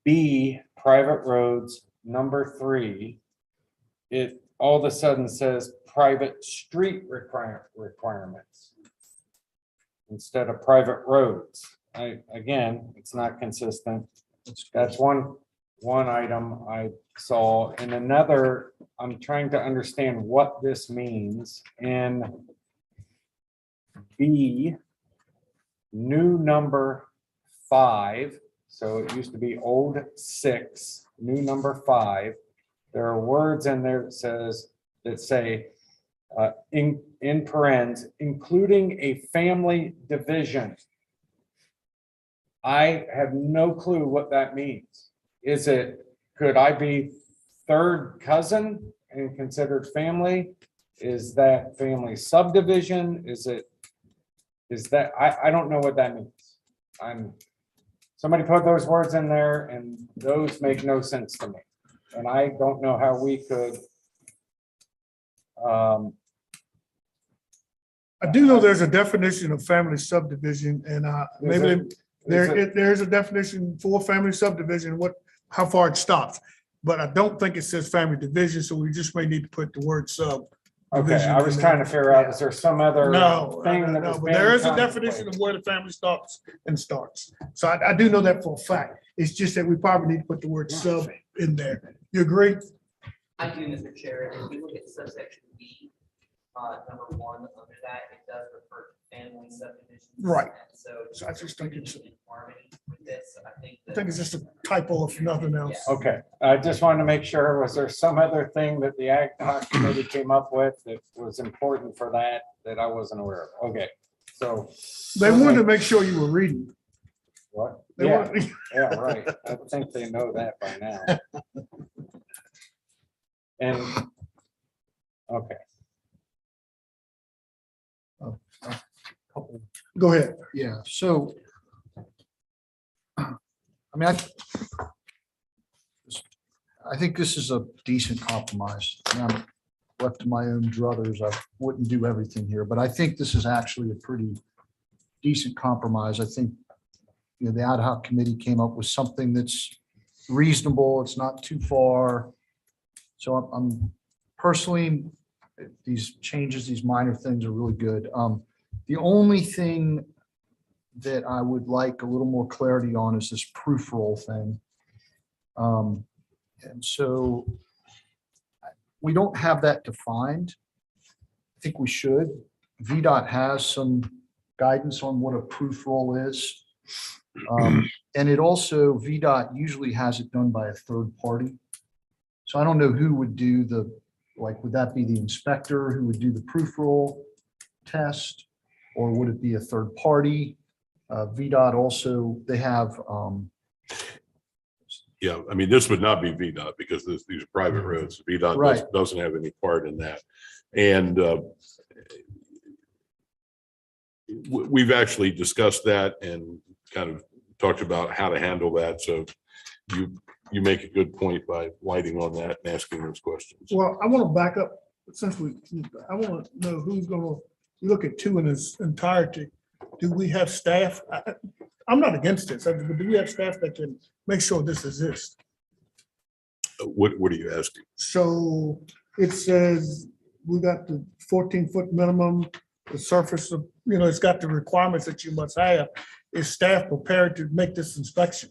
B, private roads, number 3, it all of a sudden says private street requirements instead of private roads. Again, it's not consistent. That's one item I saw. And another, I'm trying to understand what this means in B, new number 5. So it used to be old 6, new number 5. There are words in there that say in parens, including a family division. I have no clue what that means. Could I be third cousin and considered family? Is that family subdivision? I don't know what that means. Somebody put those words in there and those make no sense to me. And I don't know how we could. I do know there's a definition of family subdivision and maybe there's a definition for family subdivision, how far it stops. But I don't think it says family division, so we just may need to put the word sub. Okay, I was trying to figure out, is there some other No, thing that was but being there is a definition contemplated? of where the family stops and starts. So I do know that for a fact. It's just that we probably need to put the word sub in there. You agree? I do, Mr. Chair. If you look at subsection B, number 1, under that, it does refer to family subdivisions. Right. And So I just think it's- in harmony with this, I think. I think it's just a typo if nothing else. Okay, I just wanted to make sure, was there some other thing that the Ag Hoc Committee came up with that was important for that I wasn't aware of? Okay, so. They wanted to make sure you were reading. What? They Yeah, wanted- yeah, right. I think they know that by now. And, okay. Go ahead. yeah, so. I mean, I think this is a decent compromise. And I'm left to my own druthers. I wouldn't do everything here, but I think this is actually a pretty decent compromise. I think, the ad hoc committee came up with something that's reasonable. It's not too far. So I'm personally, these changes, these minor things are really good. The only thing that I would like a little more clarity on is this proof roll thing. And so we don't have that defined. I think we should. VDOT has some guidance on what a proof roll is. And it also, VDOT usually has it done by a third party. So I don't know who would do would that be the inspector who would do the proof roll test? Or would it be a third party? VDOT also, they have, Yeah, I mean, this would not be VDOT because these are private roads. VDOT Right. doesn't have any part in that. And we've actually discussed that and kind of talked about how to handle that. So you make a good point by lighting on that and asking those questions. Well, I want to back up I want to know who's going to look at 2 in its entirety. Do we have staff? I'm not against this, but do we have staff that can make sure this exists? What are you asking? So it says we got the 14-foot minimum, the surface of, it's got the requirements that you must have. Is staff prepared to make this inspection?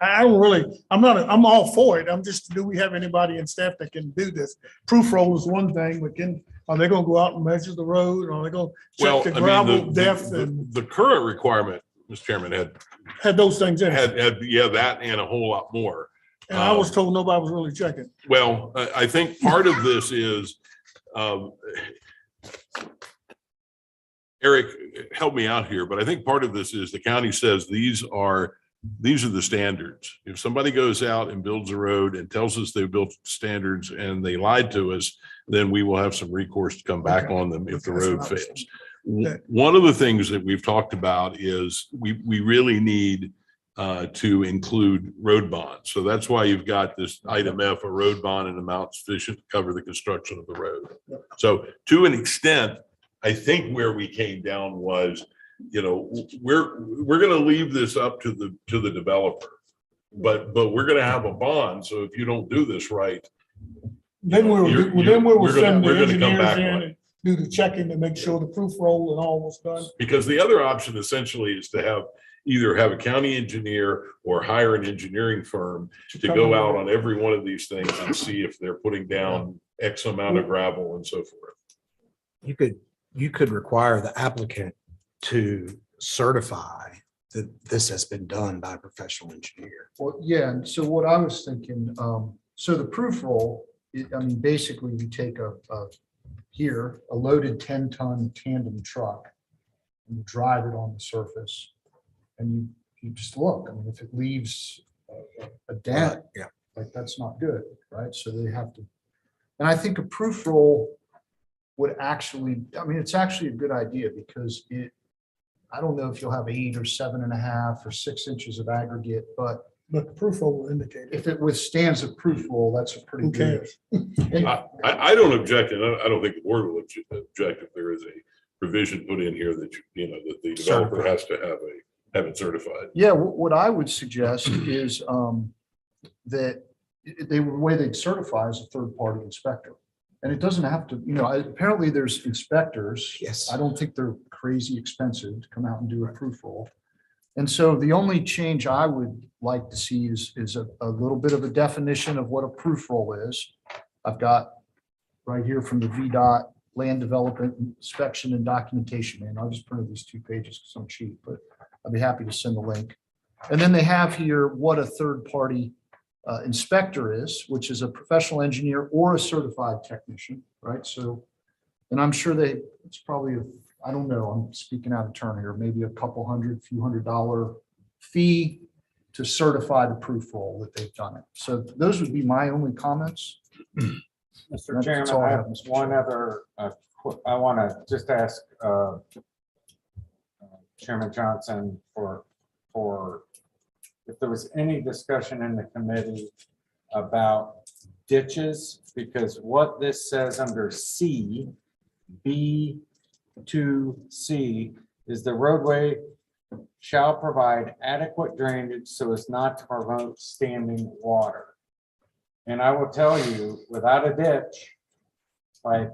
I don't really, I'm all for it. I'm just, do we have anybody in staff that can do this? Proof roll is one thing, but are they gonna go out and measure the road? Are they gonna Well, check the I mean, gravel depth and the current requirement, Mr. Chairman, had those things in it? had, yeah, that and a whole lot more. And I was told nobody was really checking. Well, I think part of this is, Eric, help me out here, but I think part of this is the county says these are the standards. If somebody goes out and builds a road and tells us they built standards and they lied to us, then we will have some recourse to come back on them if the road fails. One of the things that we've talked about is we really need to include road bonds. So that's why you've got this item F, a road bond in amount sufficient to cover the construction of the road. So to an extent, I think where we came down was, we're going to leave this up to the developer, but we're going to have a bond. So if you don't do this right, Then we will send the we're gonna come engineers back in on and do the checking to make sure the proof roll and all was done. because the other option essentially is to either have a county engineer or hire an engineering firm to go out on every one of these things and see if they're putting down X amount of gravel and so forth. You could require the applicant to certify that this has been done by a professional engineer. Well, yeah, and so what I was thinking, so the proof roll, basically you take a loaded 10-ton tandem truck and you drive it on the surface and you just look, if it leaves a dent, Yeah. like that's not good, right? So they have to, and I think a proof roll would actually, it's actually a good idea because I don't know if you'll have 8 or 7.5 or 6 inches of aggregate, but But the proof roll will indicate it. if it withstands a proof roll, that's a pretty Who good. cares? I don't object, and I don't think the board will object if there is a provision put in here that, that the developer has to have it certified. Yeah, what I would suggest is that the way they'd certify is a third-party inspector. And it doesn't have to, apparently there's inspectors. Yes. I don't think they're crazy expensive to come out and do a proof roll. And so the only change I would like to see is a little bit of a definition of what a proof roll is. I've got right here from the VDOT Land Development Inspection and Documentation Manual. I just printed these 2 pages because I'm cheap, but I'd be happy to send the link. And then they have here what a third-party inspector is, which is a professional engineer or a certified technician, right? So, and I'm sure it's probably, I don't know, I'm speaking out of turn here, maybe a couple hundred, few $100 fee to certify the proof roll that they've done it. So those would be my only comments. Mr. That's Chairman, all I I have have, Mr. one Chairman. other, I want to just ask Chairman Johnson for if there was any discussion in the committee about ditches, because what this says under C, B2C, is the roadway shall provide adequate drainage so as not to promote standing water. And I will tell you, without a ditch, like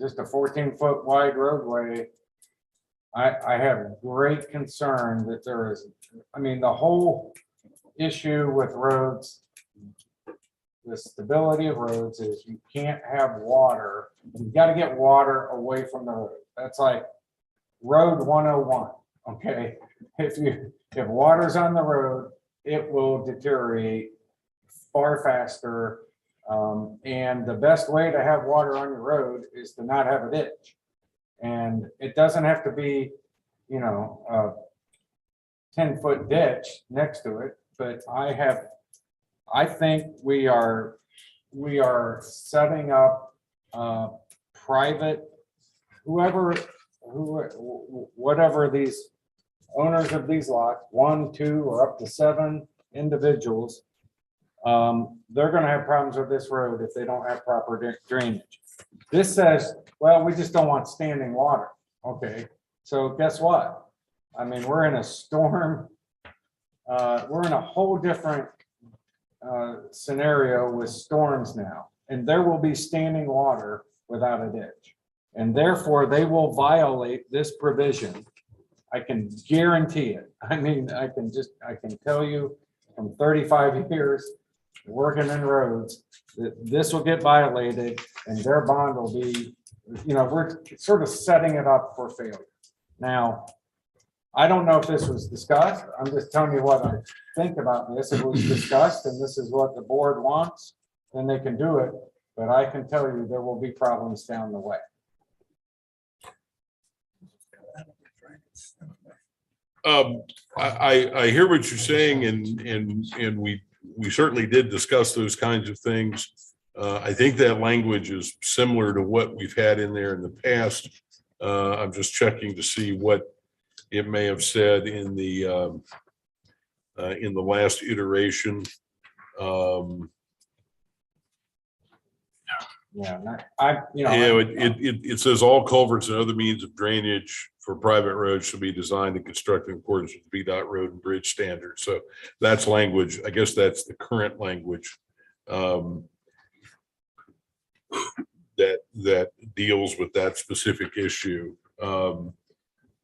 just a 14-foot wide roadway, I have great concern that there is, the whole issue with roads, the stability of roads is you can't have water. You got to get water away from the road. That's like road 101. Okay. If water's on the road, it will deteriorate far faster. And the best way to have water on your road is to not have a ditch. And it doesn't have to be, a 10-foot ditch next to it, but I think we are setting up private, whatever these owners of these lots, 1, 2, or up to 7 individuals, they're going to have problems with this road if they don't have proper drainage. This says, well, we just don't want standing water. Okay, so guess what? We're in a storm. We're in a whole different scenario with storms now, and there will be standing water without a ditch. And therefore, they will violate this provision. I can guarantee it. I mean, I can tell you from 35 years working in roads, that this will get violated and their bond will be, we're sort of setting it up for failure. Now, I don't know if this was discussed. I'm just telling you what I think about this. If it was discussed and this is what the board wants, then they can do it. But I can tell you there will be problems down the way. I hear what you're saying, and we certainly did discuss those kinds of things. I think that language is similar to what we've had in there in the past. I'm just checking to see what it may have said in the last iteration. It says all culverts and other means of drainage for private roads should be designed and constructed in accordance with VDOT road and bridge standards. So that's language. I guess that's the current language that deals with that specific issue. So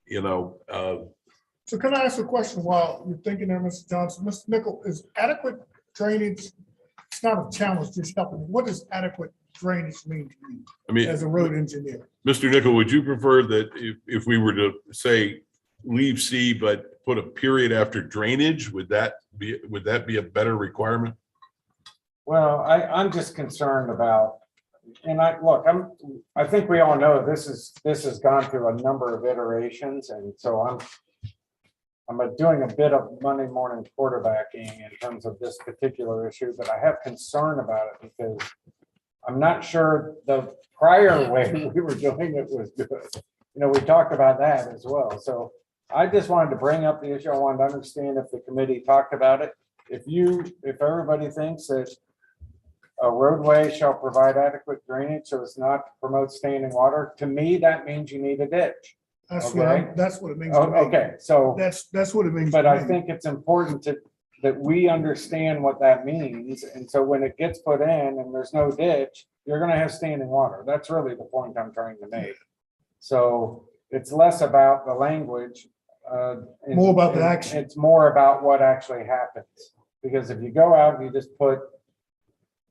can I ask a question while you're thinking there, Mr. Johnson? Mr. Nickel, is adequate drainage, it's not a challenge, just helping. What does adequate drainage mean to you I mean, as a road engineer? Mr. Nickel, would you prefer that if we were to say leave C but put a period after drainage, would that be a better requirement? Well, I'm just concerned about, and I think we all know this has gone through a number of iterations, and so I'm doing a bit of Monday morning quarterbacking in terms of this particular issue, but I have concern about it because I'm not sure the prior way we were doing it was good. We talked about that as well. So I just wanted to bring up the issue. I wanted to understand if the committee talked about it. If everybody thinks that a roadway shall provide adequate drainage so as not to promote standing water, to me, that means you need a ditch. That's Okay. that's what it means. To me. Okay, so. That's what it means. But to I me. think it's important that we understand what that means. And so when it gets put in and there's no ditch, you're gonna have standing water. That's really the point I'm trying to make. So it's less about the language. More about the action. It's more about what actually happens. Because if you go out and you just put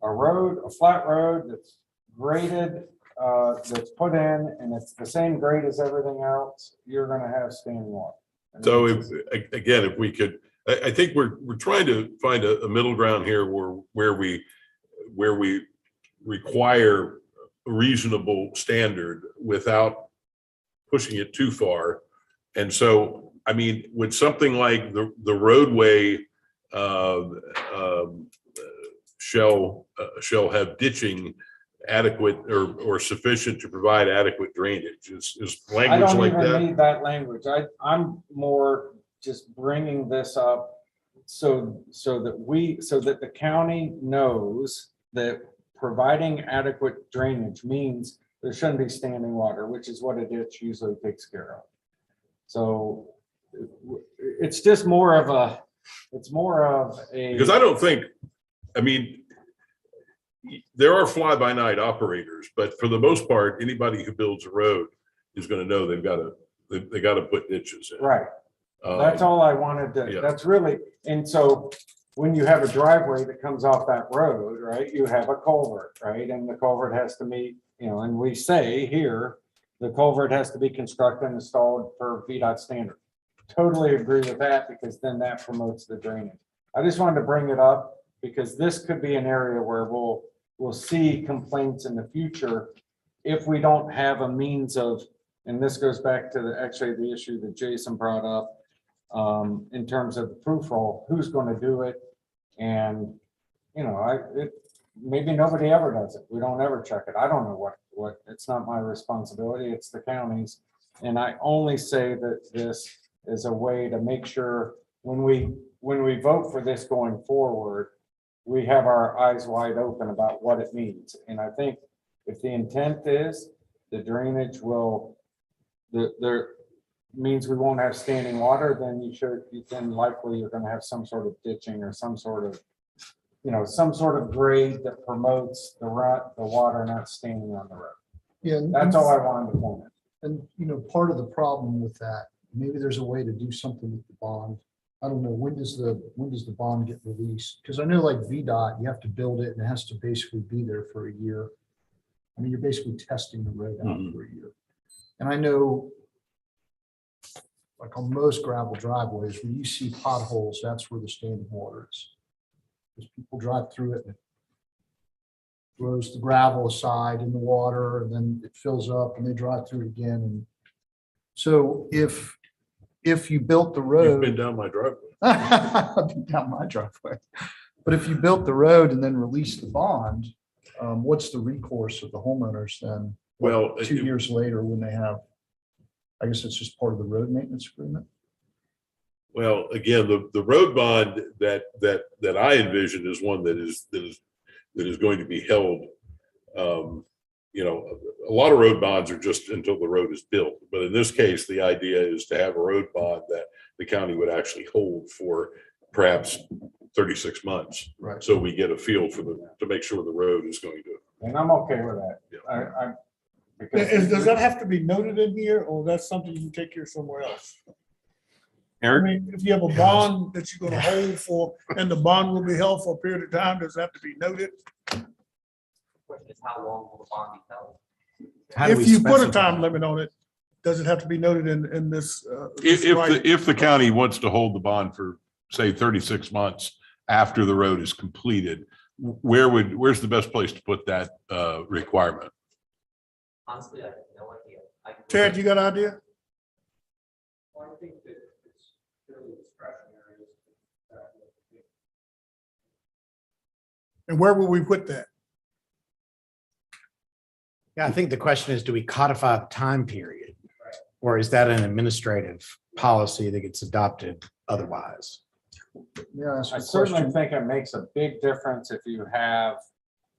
a flat road that's graded, that's put in, and it's the same grade as everything else, you're gonna have standing water. So if we could, I think we're trying to find a middle ground here where we require a reasonable standard without pushing it too far. And so, I mean, would something like the roadway shall have ditching adequate or sufficient to provide adequate drainage? Is I language don't like even that? need that language. I'm more just bringing this up so that the county knows that providing adequate drainage means there shouldn't be standing water, which is what a ditch usually takes care of. So it's just more of a, Because I don't think, I mean, there are fly-by-night operators, but for the most part, anybody who builds a road is going to know they got to put ditches in. right. That's all I wanted to, yeah. that's really, and so when you have a driveway that comes off that road, right, you have a culvert, right? And the culvert has to meet, and we say here, the culvert has to be constructed and installed per VDOT standard. Totally agree with that, because then that promotes the drainage. I just wanted to bring it up because this could be an area where we'll see complaints in the future if we don't have a means of, and this goes back to the issue that Jason brought up, in terms of the proof roll, who's going to do it. And, maybe nobody ever does it. We don't ever check it. I don't know what, it's not my responsibility. It's the county's. And I only say that this is a way to make sure when we vote for this going forward, we have our eyes wide open about what it means. And I think if the intent is the drainage there means we won't have standing water, then then likely you're going to have some sort of ditching or some sort of some sort of grade that promotes the water not standing on the road. Yeah. That's all I wanted to point out. And part of the problem with that, maybe there's a way to do something with the bond. I don't know, when does the bond get released? Because I know like VDOT, you have to build it and it has to basically be there for a year. I mean, you're basically testing the road out for a year. And I know like on most gravel driveways, when you see potholes, that's where the standing water is. Because people drive through it and it throws the gravel aside in the water and then it fills up and they drive through it again. And so if you built the You've been road, down my driveway. down my driveway, but if you built the road and then released the bond, what's the recourse of the homeowners then? Well, 2 years later when they have, I guess it's just part of the road maintenance agreement. well, again, the road bond that I envision is one that is going to be held. A lot of road bonds are just until the road is built, but in this case, the idea is to have a road bond that the county would actually hold for perhaps 36 months. Right. So we get a feel to make sure the road is going to. And I'm okay with that. Because Does that have to be noted in here, or that's something you can take care somewhere else? I Eric, mean, if you have a bond that you're gonna hold for, and the bond will be held for a period of time, does it have to be noted? Question is, how long will the bond be held? How do If we you put a specify? time limit on it, does it have to be noted in this? If the county wants to hold the bond for, say, 36 months after the road is completed, where's the best place to put that requirement? Honestly, I have no idea. Ted, you got an idea? I think that it's fairly discretionary. And where will we put that? Yeah, I think the question is, do we codify the time period? Or is that an administrative policy that gets adopted otherwise? Yeah, that's I a certainly question. think it makes a big difference if you have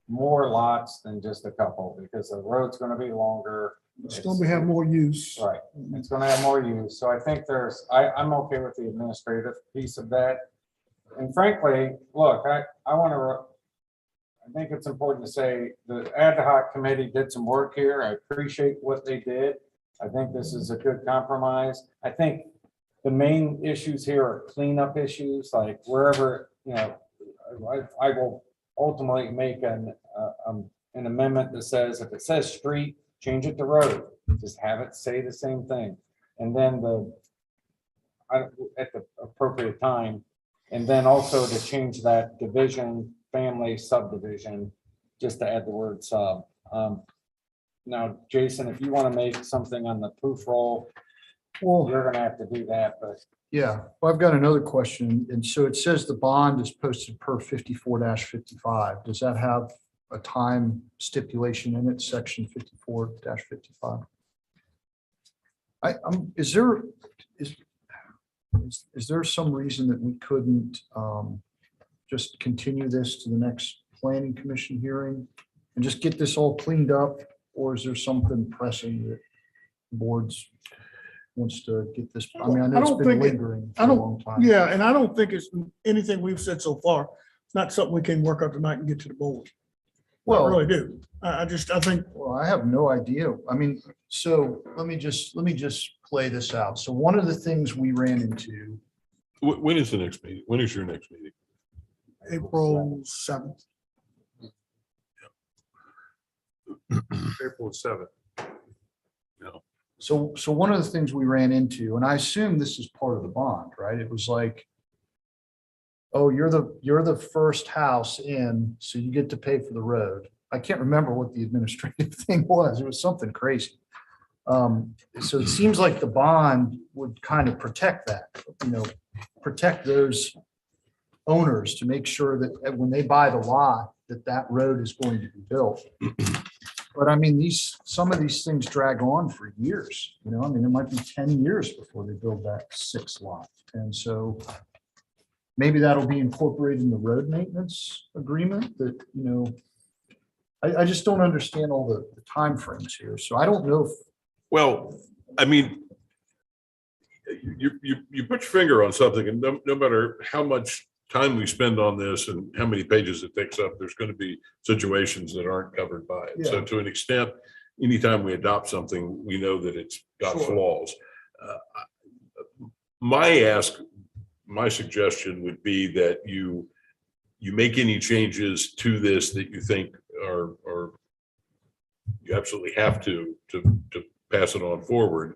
more lots than just a couple, because the road's gonna be longer. It's gonna have more use. Right, it's gonna have more use, so I think I'm okay with the administrative piece of that. And frankly, look, I think it's important to say the ad hoc committee did some work here. I appreciate what they did. I think this is a good compromise. I think the main issues here are cleanup issues, like wherever, I will ultimately make an amendment that says, if it says street, change it to road, just have it say the same thing. And then at the appropriate time, and then also to change that division, family subdivision, just to add the word sub. Now, Jason, if you want to make something on the proof roll, Well, you're gonna have to do that, but yeah, well, I've got another question. And so it says the bond is posted per 54-55. Does that have a time stipulation in it, section 54-55? Is there some reason that we couldn't just continue this to the next planning commission hearing and just get this all cleaned up? Or is there something pressing that the boards wants to get this? I mean, I know I it's don't been think lingering for I a don't- long time. Yeah, and I don't think it's anything we've said so far. It's not something we can work out tonight and get to the board. I Well, really do. I think, well, I have no idea. I mean, so let me just play this out. So one of the things we ran into, When is the next meeting? When is your next meeting? April 7th. April 7th. so one of the things we ran into, and I assume this is part of the bond, right? It was like, oh, you're the first house in, so you get to pay for the road. I can't remember what the administrative thing was. It was something crazy. So it seems like the bond would kind of protect that, protect those owners to make sure that when they buy the lot, that road is going to be built. But I mean, some of these things drag on for years, I mean, it might be 10 years before they build that 6th lot. And so maybe that'll be incorporated in the road maintenance agreement that, I just don't understand all the timeframes here. So I don't know if, Well, I mean, you put your finger on something, and no matter how much time we spend on this and how many pages it takes up, there's going to be situations that aren't covered by it. So Yeah. to an extent, anytime we adopt something, we know that it's got Sure. flaws. My suggestion would be that you make any changes to this that you think are you absolutely have to pass it on forward.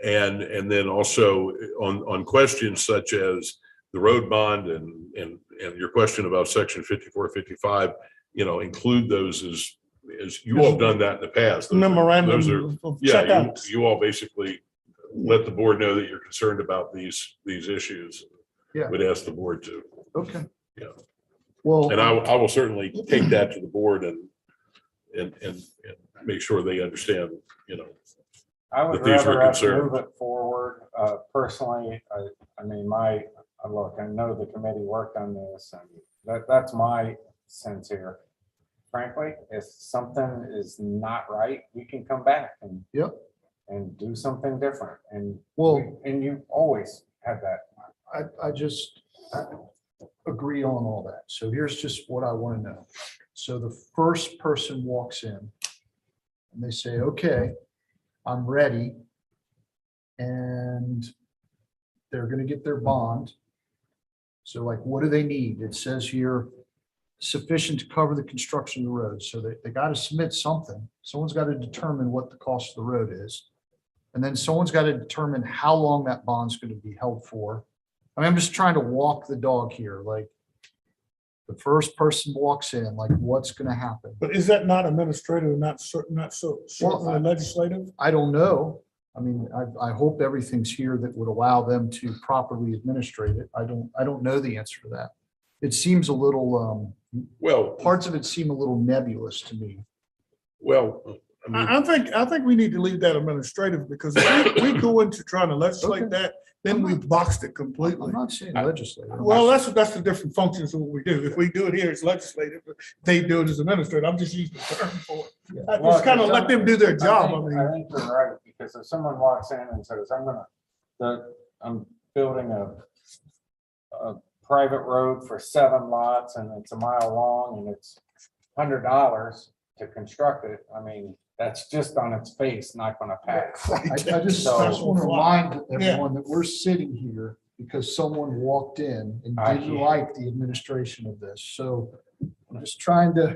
And then also on questions such as the road bond and your question about section 5455, include those as you all have done that in the past. Those are- Memorandum of Yeah, checkouts. you all basically let the board know that you're concerned about these issues. Yeah. Would ask the board to, Okay. Yeah. Well. and I will certainly take that to the board and make sure they understand, I would that these were rather us concerns. move it forward. Personally, I mean, look, I know the committee worked on this and that's my sense here. Frankly, if something is not right, we can come back and. Yep. And do something different. And Well- and you always have that. I just agree on all that. So here's just what I want to know. So the first person walks in and they say, okay, I'm ready. And they're going to get their bond. So like, what do they need? It says here, sufficient to cover the construction of the road. So they got to submit something. Someone's got to determine what the cost of the road is. And then someone's got to determine how long that bond's going to be held for. I mean, I'm just trying to walk the dog here, like the first person walks in, like what's going to happen? But is that not administrative, not so Well, legislative? I don't know. I mean, I hope everything's here that would allow them to properly administrate it. I don't know the answer to that. It seems a little, well, parts of it seem a little nebulous to me. I mean, I think we need to leave that administrative because if we go into trying to legislate Okay. that, then we've boxed it I'm completely. not saying legislative. Well, that's the different functions of what we do. If we do it here, it's legislative. They do it as administrative. I'm just using the term for it. I Well, just kind of if let them do their job. I I mean, think you're right, because if someone walks in and says, I'm building a private road for 7 lots and it's a mile long and it's $100 to construct it, I mean, that's just on its face, not gonna pass. I just want to remind everyone that we're sitting here because someone walked in and I didn't hear. like the administration of this. So I'm just trying to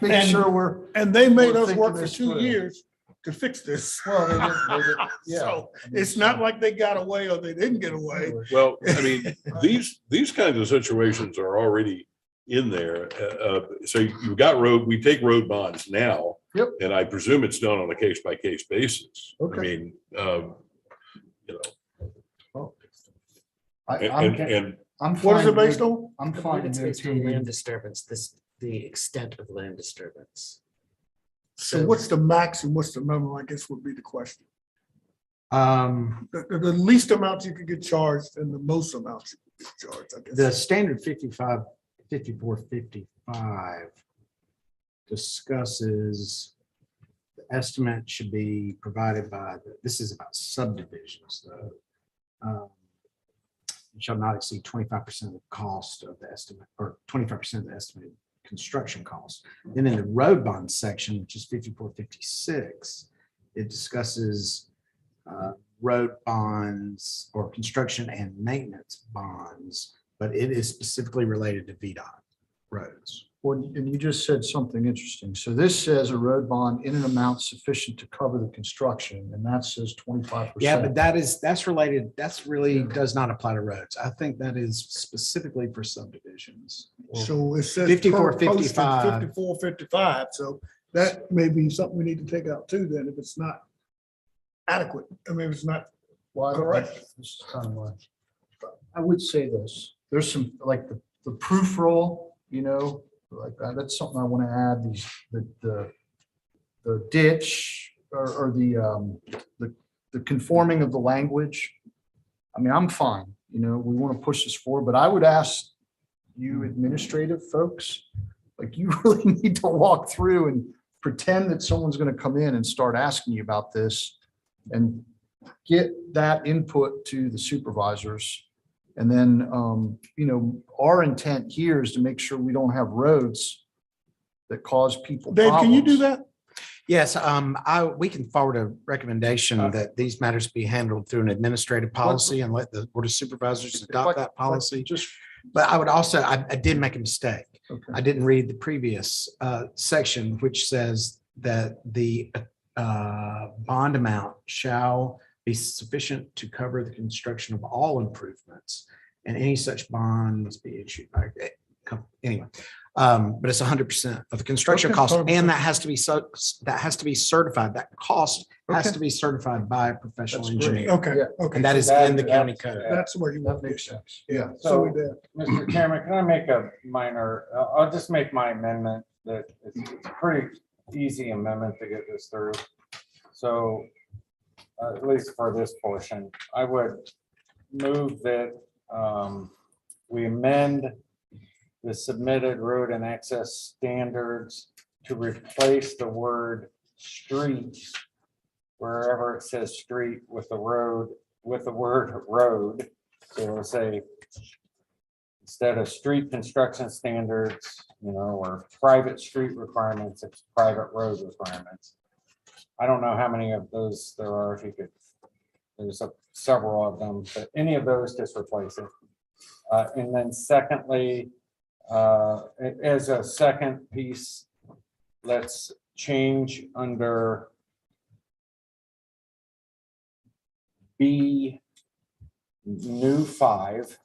make And- sure we're, and they made We're us thinking work for this 2 through. years to fix this. well, they didn't, yeah. So I mean, it's not like they got away or they didn't get away. well, I mean, these kinds of situations are already in there. So you've got we take road bonds now. Yep. And I presume it's done on a case by case basis. I Okay. mean, I'm What is fine it based with- on? I'm I fine believe it's based on notating. land disturbance, the extent of land disturbance. So what's the max and what's the minimum, I guess would be the question. The least amount you could get charged and the most amount you could get charged, I guess. The standard 5455 discusses the estimate should be provided by, this is about subdivisions though. It shall not exceed 25% of the cost of the estimate, or 25% of the estimated construction cost. Then in the road bond section, which is 5456, it discusses road bonds or construction and maintenance bonds, but it is specifically related to VDOT roads. Well, and you just said something interesting. So this says a road bond in an amount sufficient to cover the construction, and that says 25%. Yeah, but that's related, that's really does not apply to roads. I think that is specifically for subdivisions. So it says. 5455. 5455, so that may be something we need to take out too, then, if it's not adequate. I mean, if it's not, Well, Correct. this is kind of like, I would say this, there's some, like the proof roll, like that's something I want to add, the ditch or the conforming of the language. I mean, I'm fine, we want to push this forward, but I would ask you administrative folks, like you really need to walk through and pretend that someone's going to come in and start asking you about this and get that input to the supervisors And then, our intent here is to make sure we don't have roads that cause people Dave, can you do problems. that? Yes, we can forward a recommendation that these matters be handled through an administrative policy and let the Board of Supervisors adopt that policy. Just, But I would also, I did make a mistake. okay. I didn't read the previous section, which says that the bond amount shall be sufficient to cover the construction of all improvements, and any such bond must be issued by, anyway. But it's 100% of the construction Okay, cost, 100%. and that has to be certified. That cost has Okay. to be certified by a professional That's great. engineer. Okay, Yeah. okay. And that is in the county code. That's where you That want makes this. sense. Yeah. So So- we did. Mr. Chairman, can I make a minor, I'll just make my amendment that it's a pretty easy amendment to get this through. So at least for this portion, I would move that we amend the submitted road and access standards to replace the word street wherever it says street with the word road. So it'll say, instead of street construction standards, or private street requirements, it's private road requirements. I don't know how many of those there are, if you could, there's several of them, but any of those, just replace it. And then secondly, as a second piece, let's change under B, new 5,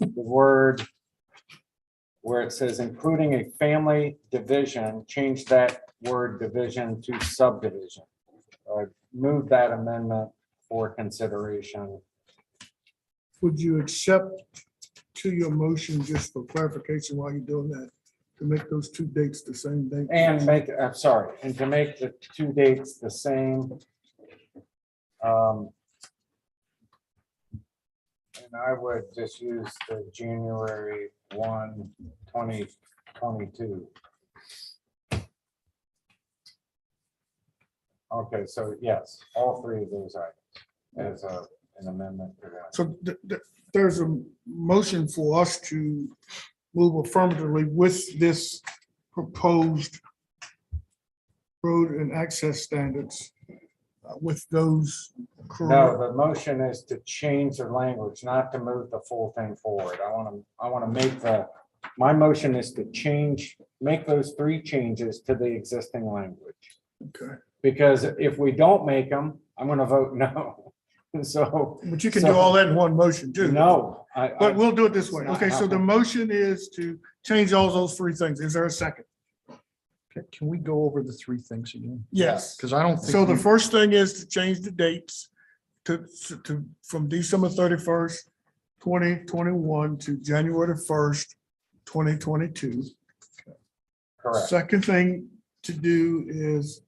the word where it says including a family division, change that word division to subdivision. Move that amendment for consideration. Would you accept to your motion, just for clarification while you're doing that, to make those two dates the same date? And make, I'm sorry, and to make the two dates the same. And I would just use the January 1, 2022. Okay, so yes, all three of those items as an amendment to that. So there's a motion for us to move affirmatively with this proposed road and access standards with those No, correct. the motion is to change the language, not to move the full thing forward. I want to make my motion is to make those 3 changes to the existing language. Okay, Because if we don't make them, I'm going to vote no. So, but you can do all that in one motion too. no. But we'll do it this way. It's not Okay, so the happening. motion is to change all those 3 things. Is there a second? Can we go over the 3 things again? Yes. Because I don't think. So the we- first thing is to change the dates to from December 31st, 2021 to January 1st, 2022. Correct. Second thing to do is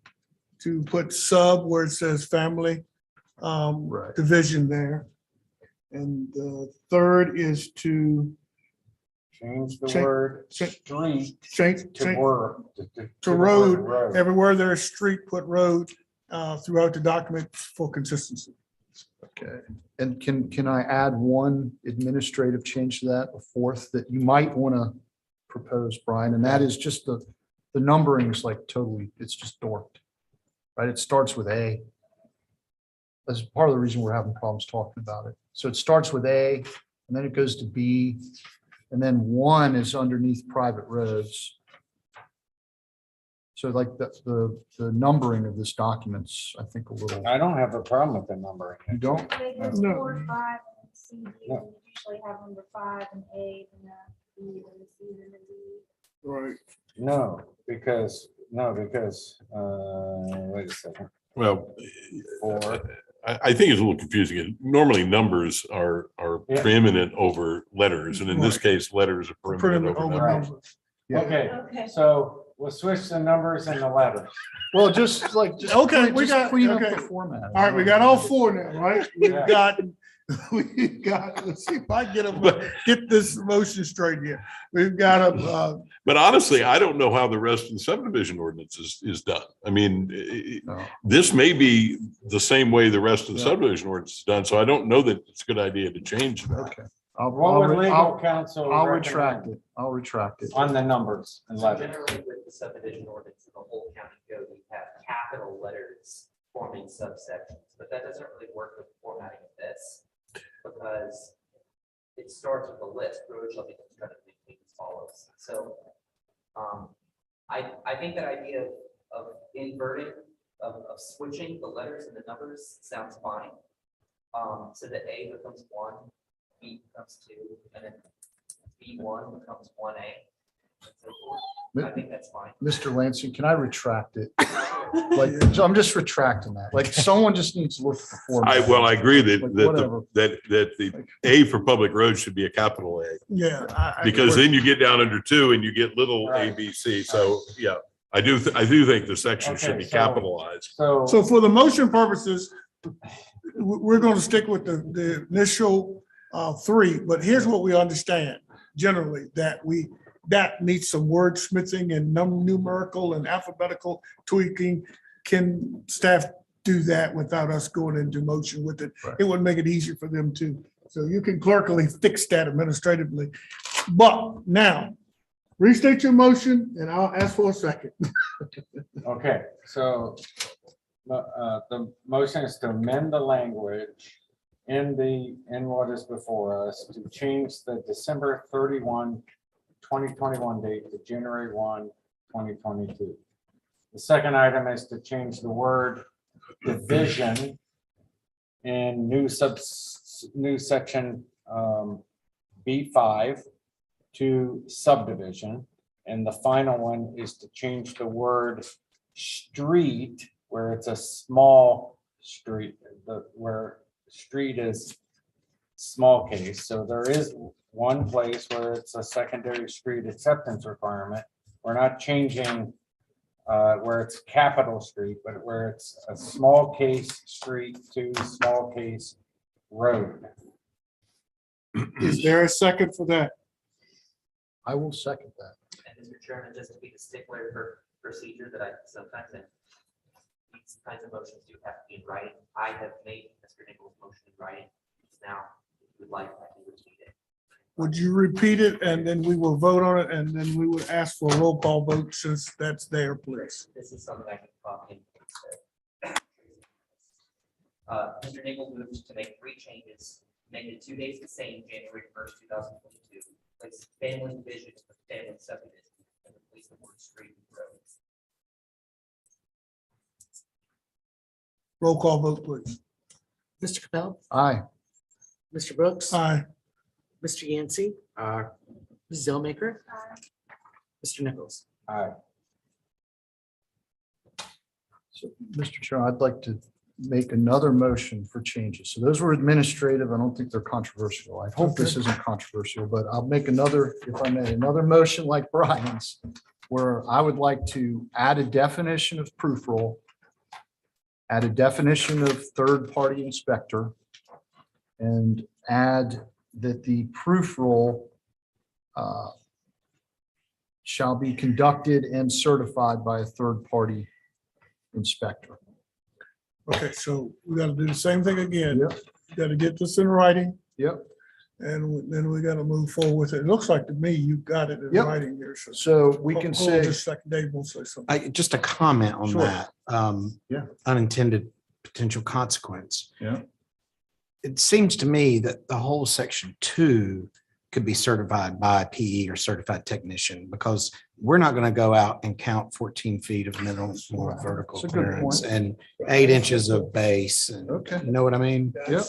to put sub where it says family Right. division there. And the third is to Change the Change- word change- street change to word. to the road. word everywhere there's street, put road throughout the document for consistency. Okay, and can I add one administrative change to that, a fourth that you might want to propose, Brian, and that is just the numbering is like totally, it's just dorked. Right, it starts with A. That's part of the reason we're having problems talking about it. So it starts with A, and then it goes to B, and then 1 is underneath private roads. So like the numbering of this document's, I think, a little, I don't have a problem with the numbering. you don't? They go No. 4, 5, and C, D, No. and you usually have number 5 and A, and the B, and the C, and the D. Right. No, because, wait a second. Well, 4, I think it's a little confusing. Normally, numbers are Yeah. preeminent over letters, and in this case, letters are preeminent over numbers. numbers. Yeah. okay, Okay. so we'll switch the numbers and the letters. Well, just like, just Okay, clean- we just got- clean up okay. the format. All right, we got all 4 now, right? We've Yeah. got, let's see if I get this motion straight here. We've got a, But honestly, I don't know how the rest of the subdivision ordinance is done. I mean, No. this may be the same way the rest of the Yeah. subdivision ordinance is done, so I don't know that it's a good idea to change that. Okay, What would legal counsel I'll retract recommend it. I'll retract it. on the numbers and So letters? generally with the subdivision ordinance in the whole county code, we have capital letters forming subsections, but that doesn't really work with the formatting of this. Because it starts with a list, road shall be constructed and maintained as follows. So I think that idea of inverting, of switching the letters and the numbers sounds fine. So that A becomes 1, B becomes 2, and then B1 becomes 1A. and so forth. I think that's fine. Mr. Lansing, can I retract it? Like, I'm just retracting that. Like, someone just needs to look at the form. I agree Like, whatever. that the A for public roads should be a capital A, Yeah. because then you get down under 2 and you get little A, Right. B, C. So, yeah, I do think the section should Okay, be so- capitalized. So for the motion purposes, we're going to stick with the initial 3, but here's what we understand generally, that needs some wordsmithing and numerical and alphabetical tweaking. Can staff do that without us going into motion with it? Right. It would make it easier for them too. So you can clerkily fix that administratively. But now, restate your motion and I'll ask for a second. Okay, so the motion is to amend the language in what is before us to change the December 31, 2021 date to January 1, 2022. The second item is to change the word division in new section B5 to subdivision. And the final one is to change the word street, where it's a small street, where street is small case. So there is one place where it's a secondary street acceptance requirement. We're not changing where it's capital street, but where it's a small case street to small case road. Is there a second for that? I will second that. And Mr. Chairman, just to be the stickler for procedure that I sometimes, and these kinds of motions do have to be in writing. I have made Mr. Nichols' motion in writing. Now, if you would like, I can repeat it. Would you repeat it and then we will vote on it and then we would ask for a roll call vote since that's there, please. This is something I can copy. Mr. Nichols moved to make 3 changes, make the 2 dates the same, January 1st, 2022. Place family division with family subdivision and replace the word street with roads. Roll call vote, please. Mr. Capel, Aye. Mr. Brooks, Aye. Mr. Yancey, Ms. Zellmaker, Mr. Nichols. All right. So, Mr. Chair, I'd like to make another motion for changes. So those were administrative. I don't think they're controversial. I hope this isn't controversial, but I'll make another, if I may, another motion like Brian's, where I would like to add a definition of proof roll, add a definition of third-party inspector, and add that the proof roll shall be conducted and certified by a third-party inspector. Okay, so we gotta do the same thing again. Yep. Got to get this in writing Yep. and then we got to move forward with it. It looks like to me you got it in Yep. writing here. So So we can hold say, this second, Dave will say something. Just a comment on Sure. that. Yeah. Unintended potential consequence. Yeah. It seems to me that the whole section 2 could be certified by a PE or certified technician, because we're not going to go out and count 14 feet of minimum vertical That's a good clearance point. and 8 inches of base. And Okay. you know what I mean? Yep.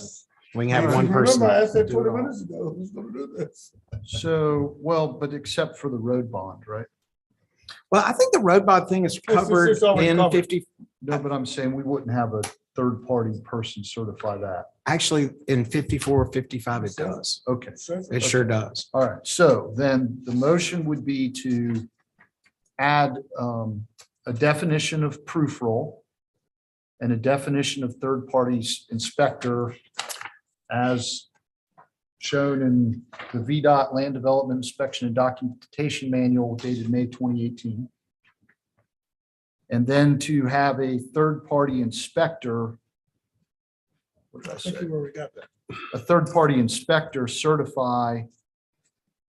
We can have All one right. person. Remember, I asked that do it 20 all. minutes ago. Who's gonna do this? So, well, but except for the road bond, right? Well, I think the road bond thing is covered it's already in covered. 50, No, but I'm saying we wouldn't have a third-party person certify that. actually in 54, 55, it does. Okay. It sure does. All right. So then the motion would be to add a definition of proof roll and a definition of third-party inspector as shown in the VDOT Land Development Inspection and Documentation Manual dated May 2018. And then to have a third-party inspector. What did I I think say? you already got that. a third-party inspector certify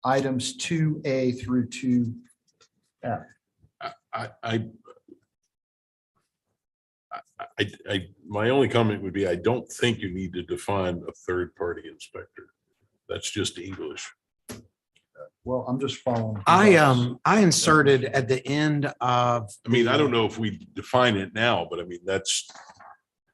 items 2A through 2F. My only comment would be, I don't think you need to define a third-party inspector. That's just English. Well, I'm just following. I inserted at the end of. I mean, I don't know if we define it now, but I mean,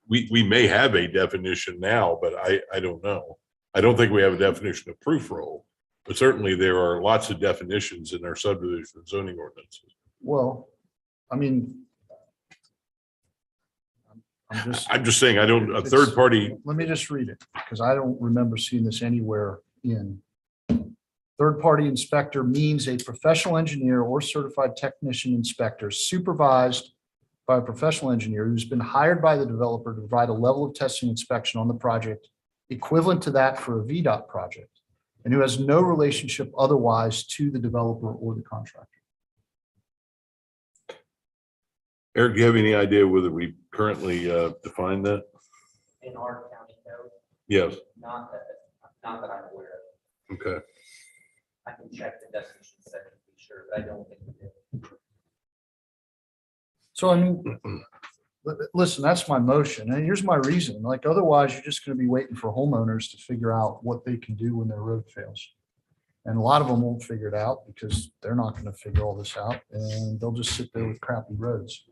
we may have a definition now, but I don't know. I don't think we have a definition of proof roll, but certainly there are lots of definitions in our subdivision and zoning ordinances. Well, I mean, I'm just saying, a third party, let me just read it, because I don't remember seeing this anywhere in. Third-party inspector means a professional engineer or certified technician inspector supervised by a professional engineer who's been hired by the developer to provide a level of testing inspection on the project equivalent to that for a VDOT project, and who has no relationship otherwise to the developer or the contractor. Eric, do you have any idea whether we currently define that? In our county code, Yes, not that I'm aware of. okay. I can check the definition section to be sure, but I don't think we did. So I mean, listen, that's my motion. And here's my reason. Like, otherwise, you're just going to be waiting for homeowners to figure out what they can do when their road fails. And a lot of them won't figure it out because they're not going to figure all this out, and they'll just sit there with crappy roads.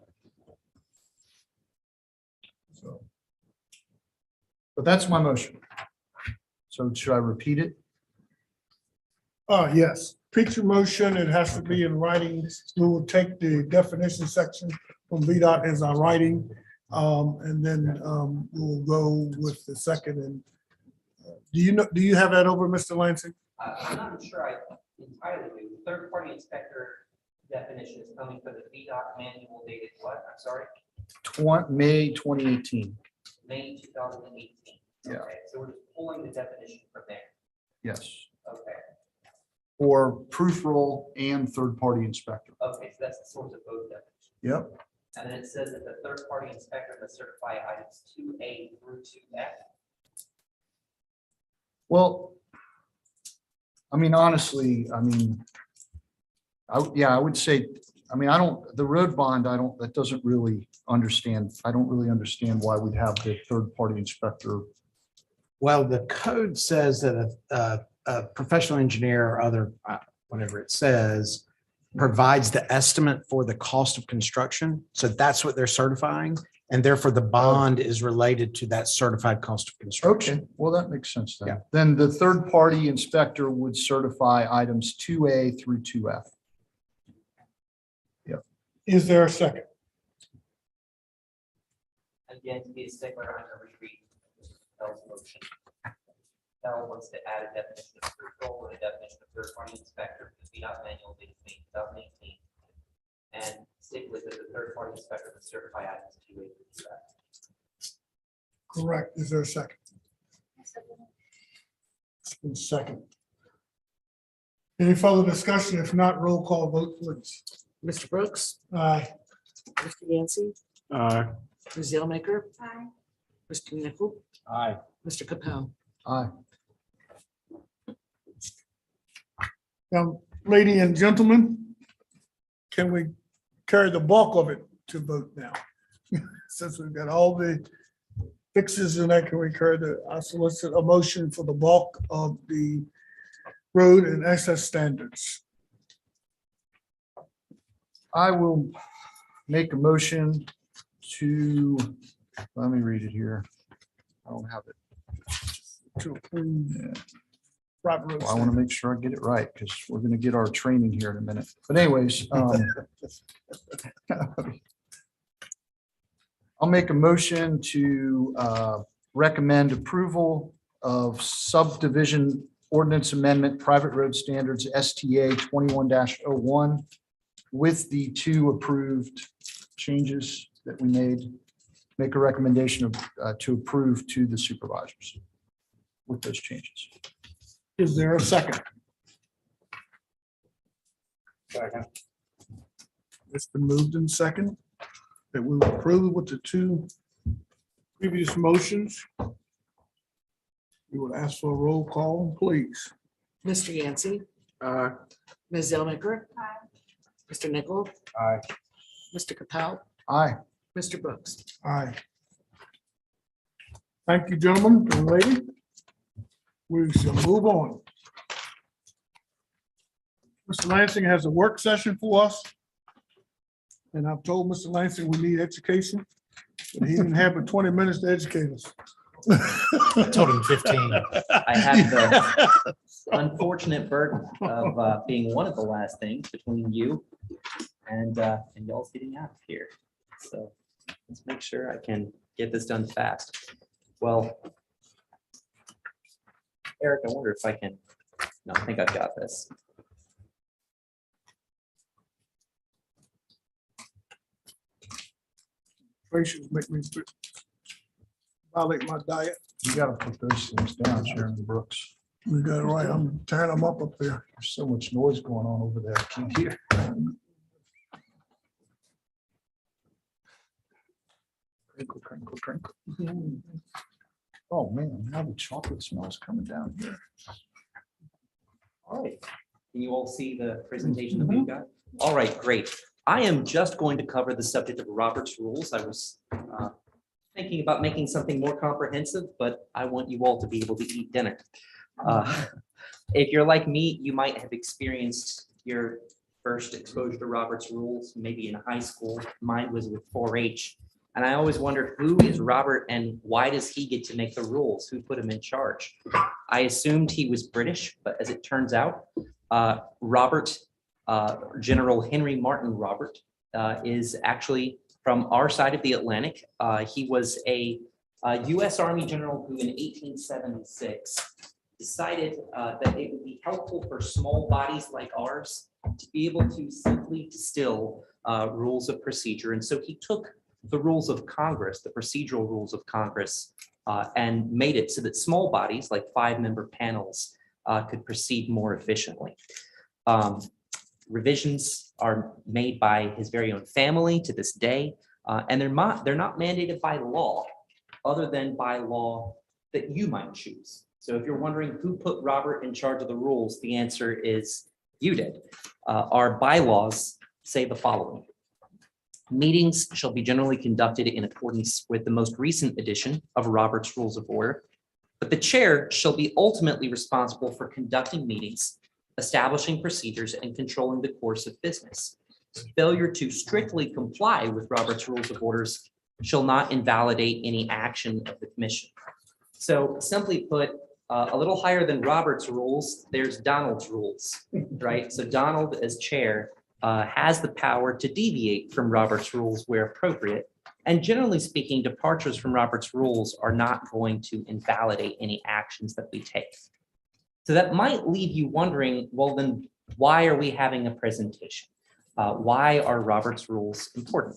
So, but that's my motion. So should I repeat it? Yes, picture motion, it has to be in writing. We will take the definition section from VDOT as our writing. And then we'll go with the second. And do you have that over, Mr. Lansing? I'm not sure I entirely do. Third-party inspector definition is coming for the VDOT manual dated what? I'm sorry, May 2018. May 2018. Yeah. Okay, so we're just pulling the definition from there. Yes. Okay, For proof roll and third-party inspector. okay, so that's the source of both definitions. Yep. And then it says that the third-party inspector must certify items 2A through 2F. Well, I mean, honestly, I mean, I would say, I mean, the road bond, that doesn't really understand. I don't really understand why we'd have the third-party inspector. Well, the code says that a professional engineer or other, whatever it says, provides the estimate for the cost of construction. So that's what they're certifying. And therefore the bond is related to that certified cost of construction. Okay, well, that makes sense then. Yeah. Then the third-party inspector would certify items 2A through 2F. Is there a second? Again, to be a stickler, I'm going to reread Bell's motion. Bell wants to add a definition of proof roll and a definition of third-party inspector to the VDOT manual dated May 2018. And stipulate that the third-party inspector must certify items 2A through 2F. Correct. Is there a second? Second. Any further discussion? If not, roll call vote, please. Mr. Brooks, Aye. Mr. Yancey, Ms. Zellmaker, Aye. Mr. Nichol, Aye. Mr. Capel. Aye. Now, ladies and gentlemen, can we carry the bulk of it to vote now? Since we've got all the fixes in that, can we carry I solicit a motion for the bulk of the road and access standards? I will make a motion to, let me read it here. I don't have it. To approve private road Well, I want to make sure I get it right because we're going to get our training here in a minute. But anyways, I'll make a motion to recommend approval of subdivision ordinance amendment, private road standards, STA 21-01, with the two approved changes that we made. Make a recommendation of to approve to the supervisors with those changes. Is there a second? Second. It's been moved in second that we will approve with the two previous motions. We would ask for a roll call, please. Mr. Yancey. Ms. Zellmaker. Mr. Nichol. Aye. Mr. Capel. Aye. Mr. Brooks. Aye. Thank you, gentlemen and lady. We shall move on. Mr. Lansing has a work session for us. And I've told Mr. Lansing we need education, but he didn't have but 20 minutes to educate us. I told him 15. I have the unfortunate burden of being one of the last things between you and y'all getting out of here. So let's make sure I can get this done fast. Well, Eric, I wonder if I can, no, I think I've got this. Patience make me violate my diet. You gotta put those things down, Chairman Brooks. We got it right. I'm tearing them up there. There's so much noise going on over there. I can't hear. Crinkle, crinkle, crinkle. Oh, man, now the chocolate smell is coming down here. All right. Can you all see the presentation that we've got? All right, great. I am just going to cover the subject of Robert's rules. I was thinking about making something more comprehensive, but I want you all to be able to eat dinner. If you're like me, you might have experienced your first exposure to Robert's rules, maybe in high school. Mine was with 4-H. And I always wondered, who is Robert and why does he get to make the rules? Who put him in charge? I assumed he was British, but as it turns out, Robert, General Henry Martin Robert, is actually from our side of the Atlantic. He was a US Army general who in 1876 decided that it would be helpful for small bodies like ours to be able to simply distill rules of procedure. And so he took the rules of Congress, the procedural rules of Congress, and made it so that small bodies like 5-member panels could proceed more efficiently. Revisions are made by his very own family to this day, and they're not mandated by law, other than by law that you might choose. So if you're wondering who put Robert in charge of the rules, the answer is you did. Our bylaws say the following. Meetings shall be generally conducted in accordance with the most recent edition of Robert's Rules of Order, but the chair shall be ultimately responsible for conducting meetings, establishing procedures, and controlling the course of business. Failure to strictly comply with Robert's Rules of Orders shall not invalidate any action of the commission. So simply put, a little higher than Robert's rules, there's Donald's rules, right? So Donald, as chair, has the power to deviate from Robert's rules where appropriate. And generally speaking, departures from Robert's rules are not going to invalidate any actions that we take. So that might leave you wondering, well, then why are we having a presentation? Why are Robert's rules important?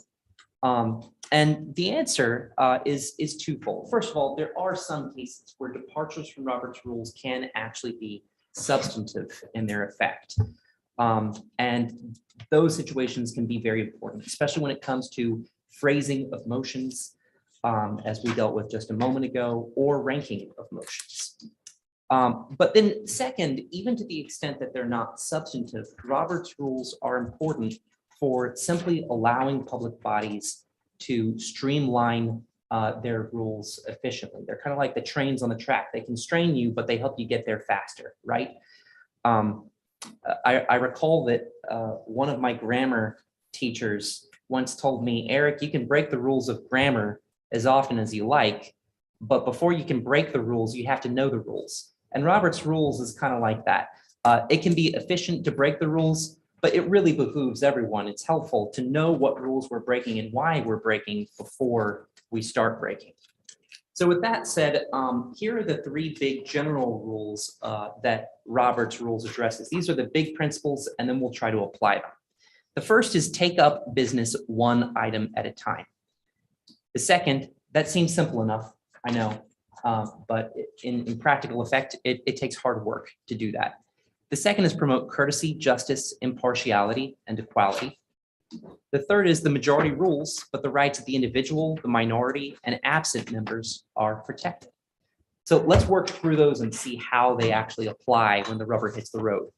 And the answer is twofold. First of all, there are some cases where departures from Robert's rules can actually be substantive in their effect. And those situations can be very important, especially when it comes to phrasing of motions, as we dealt with just a moment ago, or ranking of motions. But then second, even to the extent that they're not substantive, Robert's rules are important for simply allowing public bodies to streamline their rules efficiently. They're kind of like the trains on the track. They constrain you, but they help you get there faster, right? I recall that one of my grammar teachers once told me, Eric, you can break the rules of grammar as often as you like, but before you can break the rules, you have to know the rules. And Robert's rules is kind of like that. It can be efficient to break the rules, but it really behooves everyone. It's helpful to know what rules we're breaking and why we're breaking before we start breaking. So with that said, here are the 3 big general rules that Robert's rules addresses. These are the big principles, and then we'll try to apply them. The first is take up business 1 item at a time. The second, that seems simple enough, I know, but in practical effect, it takes hard work to do that. The second is promote courtesy, justice, impartiality, and equality. The third is the majority rules, but the rights of the individual, the minority, and absent members are protected. So let's work through those and see how they actually apply when the rubber hits the road.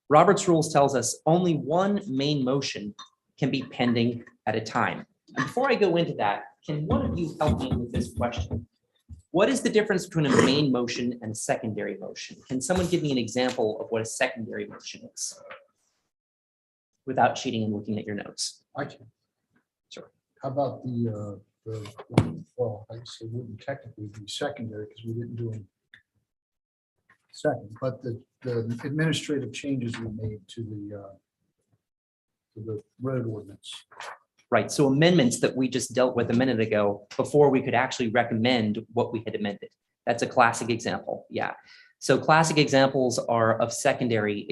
Robert's rules tells us only one main motion can be pending at a time. And before I go into that, can one of you help me with this question? What is the difference between a main motion and a secondary motion? Can someone give me an example of what a secondary motion is? Without cheating and looking at your notes. I can. Sure. How about well, I guess it wouldn't technically be secondary because we didn't do any second, but the administrative changes we made to the road ordinance. Right, so amendments that we just dealt with a minute ago before we could actually recommend what we had amended. That's a classic example, yeah. So classic examples are of secondary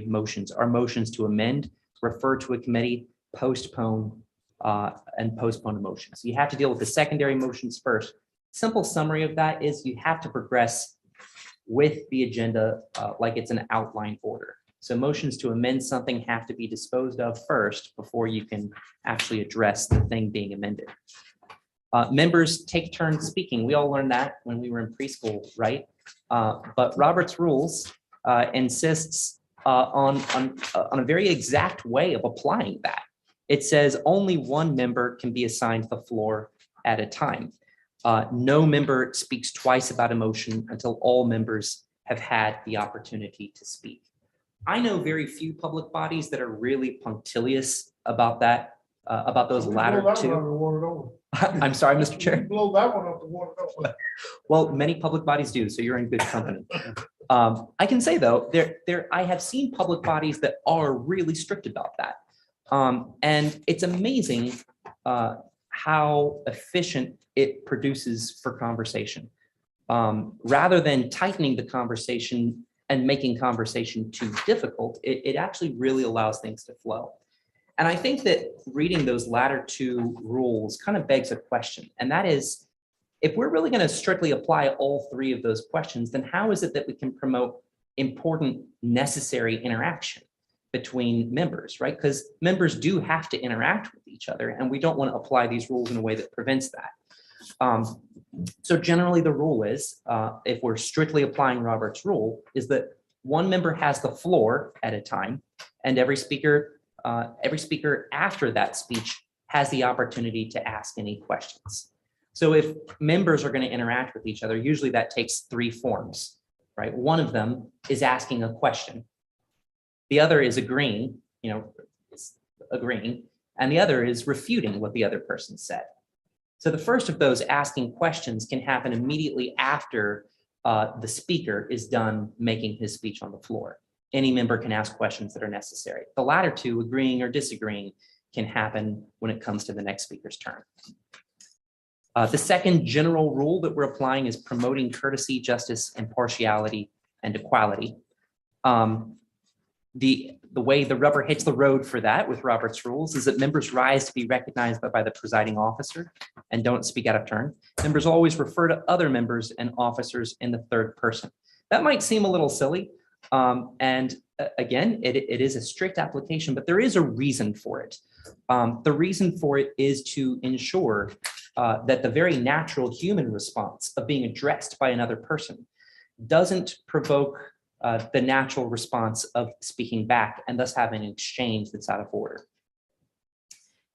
motions, are motions to amend, refer to a committee, postpone, and postpone a motion. So you have to deal with the secondary motions first. Simple summary of that is you have to progress with the agenda like it's an outline order. So motions to amend something have to be disposed of first before you can actually address the thing being amended. Members take turns speaking. We all learned that when we were in preschool, right? But Robert's rules insists on a very exact way of applying that. It says only one member can be assigned the floor at a time. No member speaks twice about a motion until all members have had the opportunity to speak. I know very few public bodies that are really punctilious about that, about those latter two. I'm sorry, Mr. Chair. Blow that one up the water. Well, many public bodies do, so you're in good company. I can say though, I have seen public bodies that are really strict about that. And it's amazing how efficient it produces for conversation. Rather than tightening the conversation and making conversation too difficult, it actually really allows things to flow. And I think that reading those latter two rules kind of begs a question, and that is, if we're really going to strictly apply all three of those questions, then how is it that we can promote important, necessary interaction between members, right? Because members do have to interact with each other, and we don't want to apply these rules in a way that prevents that. So generally the rule is, if we're strictly applying Robert's rule, is that one member has the floor at a time, and every speaker after that speech has the opportunity to ask any questions. So if members are going to interact with each other, usually that takes three forms, right? One of them is asking a question. The other is agreeing, and the other is refuting what the other person said. So the first of those, asking questions, can happen immediately after the speaker is done making his speech on the floor. Any member can ask questions that are necessary. The latter two, agreeing or disagreeing, can happen when it comes to the next speaker's turn. The second general rule that we're applying is promoting courtesy, justice, impartiality, and equality. The way the rubber hits the road for that with Robert's rules is that members rise to be recognized by the presiding officer and don't speak out of turn. Members always refer to other members and officers in the third person. That might seem a little silly. And again, it is a strict application, but there is a reason for it. The reason for it is to ensure that the very natural human response of being addressed by another person doesn't provoke the natural response of speaking back and thus having an exchange that's out of order.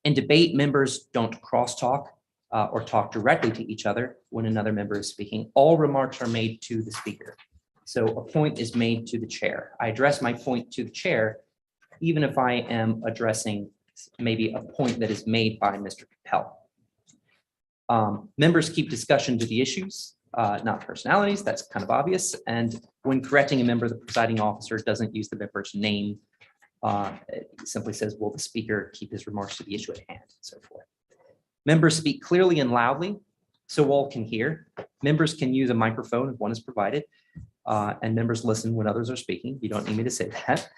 In debate, members don't crosstalk or talk directly to each other when another member is speaking. All remarks are made to the speaker. So a point is made to the chair. I address my point to the chair, even if I am addressing maybe a point that is made by Mr. Capel. Members keep discussion to the issues, not personalities. That's kind of obvious. And when correcting a member, the presiding officer doesn't use the member's name. It simply says, will the speaker keep his remarks to the issue at hand, and so forth. Members speak clearly and loudly so all can hear. Members can use a microphone if one is provided. And members listen when others are speaking. You don't need me to say that.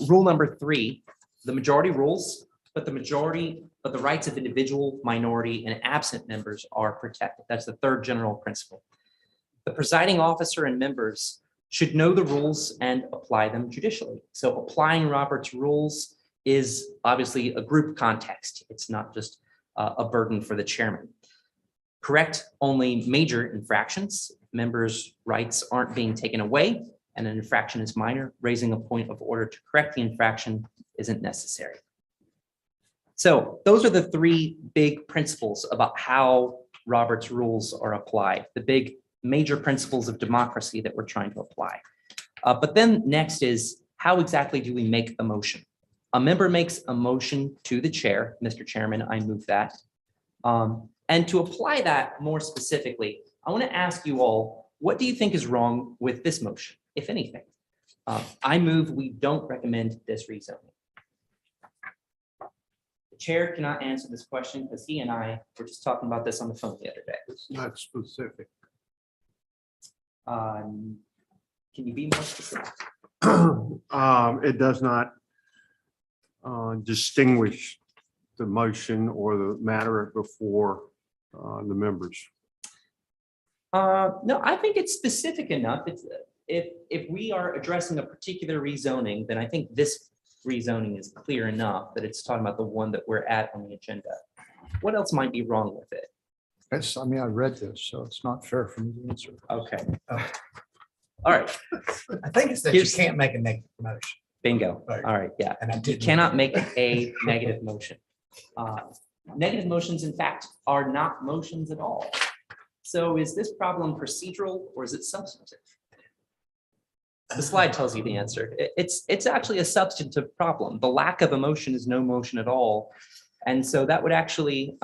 Rule number 3, the majority rules, but the rights of individual, minority, and absent members are protected. That's the third general principle. The presiding officer and members should know the rules and apply them judicially. So applying Robert's rules is obviously a group context. It's not just a burden for the chairman. correct only major infractions. Members' rights aren't being taken away and an infraction is minor, raising a point of order to correct the infraction isn't necessary. So those are the three big principles about how Robert's rules are applied, the big major principles of democracy that we're trying to apply. But then next is, how exactly do we make a motion? A member makes a motion to the chair. Mr. Chairman, I move that. And to apply that more specifically, I want to ask you all, what do you think is wrong with this motion, if anything? I move we don't recommend this rezoning. The chair cannot answer this question because he and I were just talking about this on the phone the other day. It's not specific. Can you be more specific? It does not distinguish the motion or the matter before the members. No, I think it's specific enough. It's if we are addressing a particular rezoning, then I think this rezoning is clear enough that it's talking about the one that we're at on the agenda. What else might be wrong with it? I mean, I read this, so it's not fair for me to answer. Okay. All right, I think it's that you Here's- can't make a negative motion. bingo. Right. All right, yeah. And I You did. cannot make a negative motion. Negative motions, in fact, are not motions at all. So is this problem procedural or is it substantive? The slide tells you the answer. It's actually a substantive problem. The lack of a motion is no motion at all. And so that would actually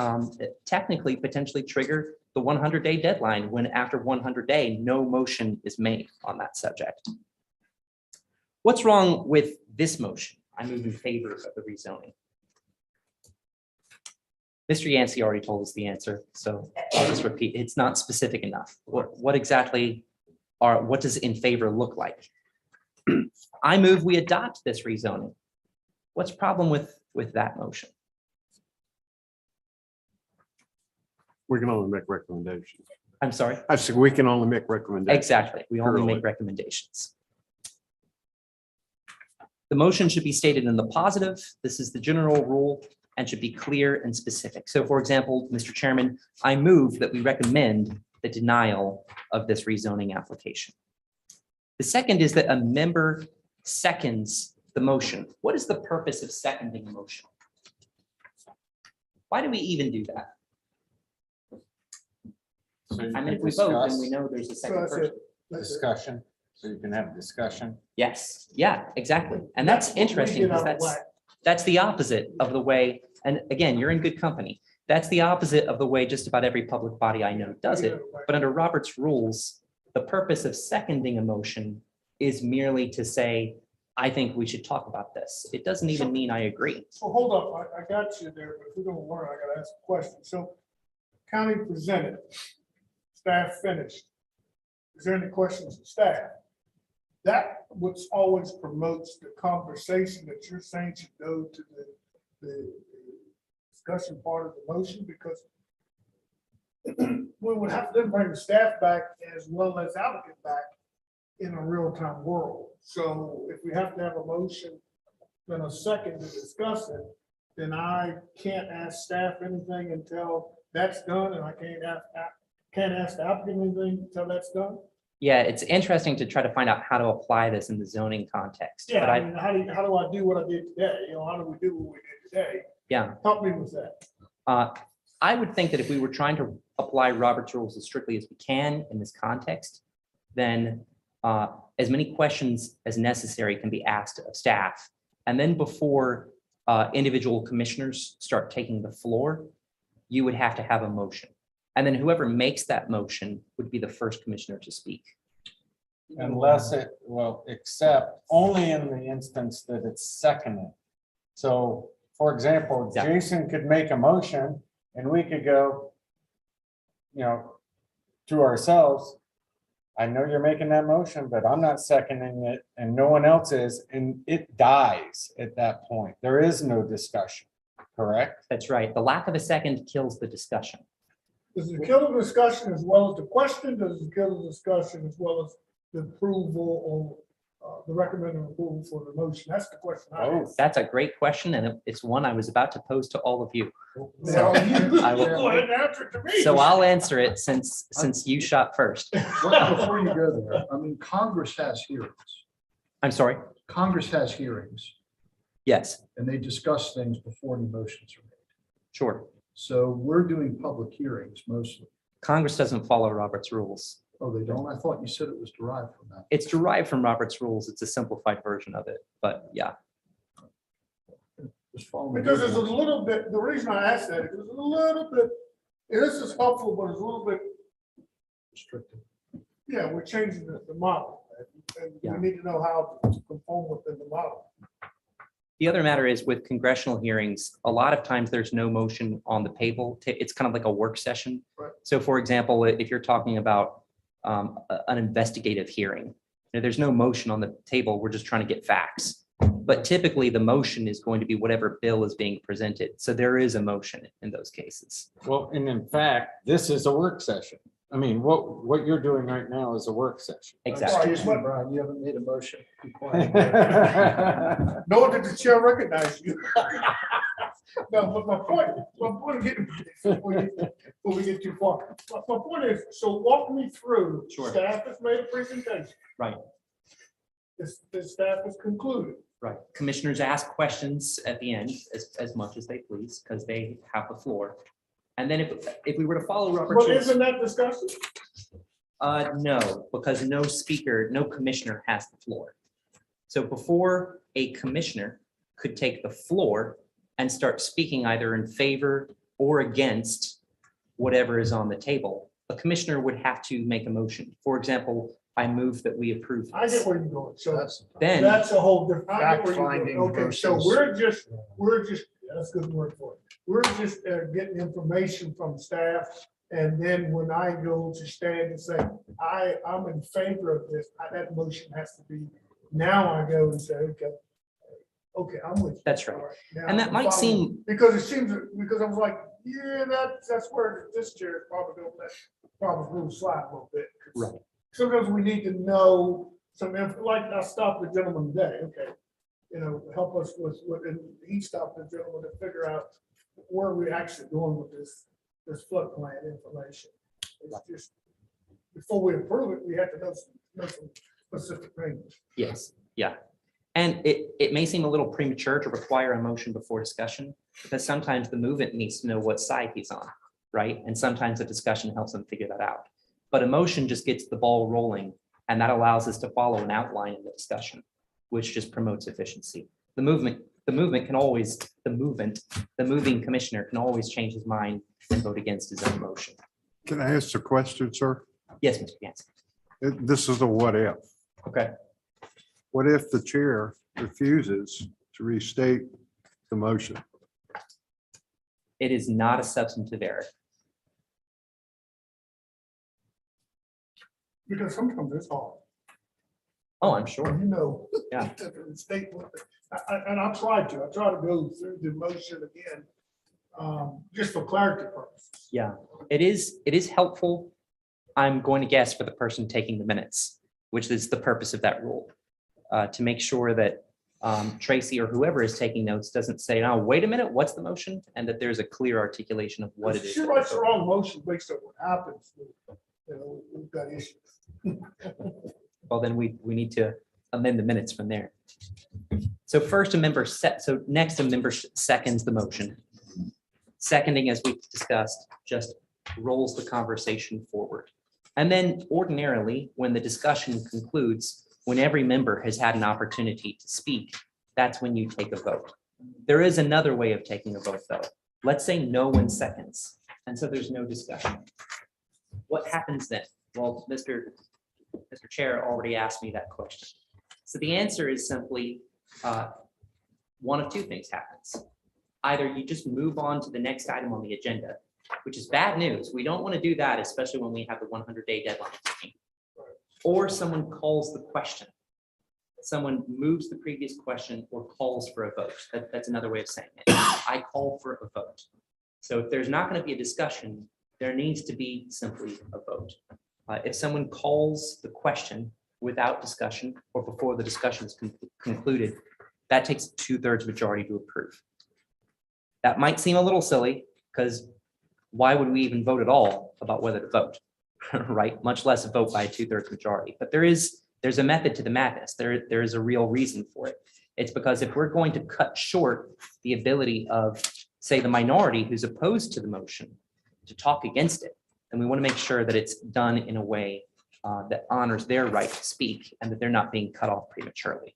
technically potentially trigger the 100-day deadline when after 100 day, no motion is made on that subject. What's wrong with this motion? I move in favor of the rezoning. Mr. Yancey already told us the answer, so I'll just repeat. It's not specific enough. What exactly what does in favor look like? I move we adopt this rezoning. What's the problem with that motion? We can only make recommendations. I'm sorry. I said we can only make recommendations. Exactly. We only Purely. make recommendations. The motion should be stated in the positive. This is the general rule and should be clear and specific. So for example, Mr. Chairman, I move that we recommend the denial of this rezoning application. The second is that a member seconds the motion. What is the purpose of seconding a motion? Why do we even do that? So you I mean, can if we vote, then discuss- we know there's a So second that's person. it. That's it. Discussion, so you can have discussion. Yes, yeah, exactly. And that's what we interesting get because out of that's, whack. that's the opposite of the way, and again, you're in good company. That's the opposite of the way just about every public body I know does it. But under Robert's rules, the purpose of seconding a motion is merely to say, I think we should talk about this. It doesn't even mean I agree. So hold up, I got you there, but if we're gonna learn, I gotta ask a question. So county presented, staff finished. Is there any questions of staff? That what's always promotes the conversation that you're saying should go to the discussion part of the motion, because we would have to then bring the staff back as well as applicant back in a real-time world. So if we have to have a motion, then a second to discuss it, then I can't ask staff anything until that's done, and I can't ask the applicant anything until that's done. Yeah, it's interesting to try to find out how to apply this in the zoning context. Yeah, But I mean, how do I do what I did today? You know, how do we do what we did today? yeah, Help me with that. I would think that if we were trying to apply Robert's rules as strictly as we can in this context, then as many questions as necessary can be asked of staff. And then before individual commissioners start taking the floor, you would have to have a motion. And then whoever makes that motion would be the first commissioner to speak. Unless it, well, except only in the instance that it's seconded. So, for example, Yeah. Jason could make a motion and we could go, to ourselves, I know you're making that motion, but I'm not seconding it and no one else is, and it dies at that point. There is no discussion, correct? That's right. The lack of a second kills the discussion. Does it kill the discussion as well as the question? Does it kill the discussion as well as the approval or the recommended approval for the motion? That's the question. I Oh, asked. that's a great question, and it's one I was about to pose to all of you. Now, you I will- go ahead and answer it to me. So I'll answer it since you shot first. Before you go there, I mean, Congress has hearings. I'm sorry. Congress has hearings Yes, and they discuss things before any motions are made. sure. So we're doing public hearings mostly. Congress doesn't follow Robert's rules. Oh, they don't? I thought you said it was derived from that. It's derived from Robert's rules. It's a simplified version of it, but yeah. Just follow me. Because it's a little bit, the reason I asked that, it was a little bit, this is helpful, but it's a little bit, Restricted. yeah, we're changing the model. And Yeah. we need to know how to conform within the model. The other matter is with congressional hearings, a lot of times there's no motion on the table. It's kind of like a work session. Right. So for example, if you're talking about an investigative hearing, there's no motion on the table. We're just trying to get facts. But typically the motion is going to be whatever bill is being presented. So there is a motion in those cases. Well, and in fact, this is a work session. I mean, what you're doing right now is a work session. Exactly. Excuse me, Brian, you haven't made a motion. Be quiet. Nor did the chair recognize you. No, but my point is, before we get too far, my point is, so walk me through. Sure. Staff has made a presentation. Right. The staff has concluded. Right. Commissioners ask questions at the end as much as they please, because they have the floor. And then if we were to follow Robert's But rules, isn't that discussion? no, because no speaker, no commissioner has the floor. So before a commissioner could take the floor and start speaking either in favor or against whatever is on the table, a commissioner would have to make a motion. For example, I move that we approve I get this. where you're going. So Then, that's a whole different. I get where you're Fact-finding going. Okay, so versus- we're just, that's a good word for it. We're just getting information from staff. And then when I go to stand and say, I'm in favor of this, that motion has to be, now I go and say, okay, I'm with you. That's right. All now And that I'm might following. seem- Because it seems, because I was like, yeah, that's where this chair is probably gonna let probably move slide a little bit. 'Cause Right. Sometimes we need to know some, like I stopped the gentleman today, okay. Help us with, and he stopped the gentleman to figure out where we're actually going with this floodplain information. It's just, before we approve it, we have to know some specific things. yes, yeah. And it may seem a little premature to require a motion before discussion, because sometimes the movement needs to know what side he's on, right? And sometimes the discussion helps them figure that out. But a motion just gets the ball rolling, and that allows us to follow an outline in the discussion, which just promotes efficiency. The moving commissioner can always change his mind and vote against his own motion. Can I ask a question, sir? Yes, Mr. Gansky. This is a what if. Okay. What if the chair refuses to restate the motion? It is not a substantive error. Because sometimes it's hard. Oh, I'm sure. Yeah. The state, and I try to go through the motion again, just for clarity purposes. Yeah, it is helpful. I'm going to guess for the person taking the minutes, which is the purpose of that rule. To make sure that Tracy or whoever is taking notes doesn't say, oh, wait a minute, what's the motion? And that there's a clear articulation of what it is. She writes the wrong motion based on what happens. We've got issues. Well, then we need to amend the minutes from there. So first a member next a member seconds the motion. Seconding, as we discussed, just rolls the conversation forward. And then ordinarily, when the discussion concludes, when every member has had an opportunity to speak, that's when you take a vote. There is another way of taking a vote, though. Let's say no one seconds, and so there's no discussion. What happens then? Well, Mr. Chair already asked me that question. So the answer is simply one of two things happens. Either you just move on to the next item on the agenda, which is bad news. We don't want to do that, especially when we have the 100-day deadline. Or someone calls the question. Someone moves the previous question or calls for a vote. That's another way of saying it. I call for a vote. So if there's not going to be a discussion, there needs to be simply a vote. If someone calls the question without discussion or before the discussion is concluded, that takes a 2/3 majority to approve. That might seem a little silly because why would we even vote at all about whether to vote, right? Much less vote by a 2/3 majority. But there's a method to the madness. There is a real reason for it. It's because if we're going to cut short the ability of, say, the minority who's opposed to the motion to talk against it, then we want to make sure that it's done in a way that honors their right to speak and that they're not being cut off prematurely.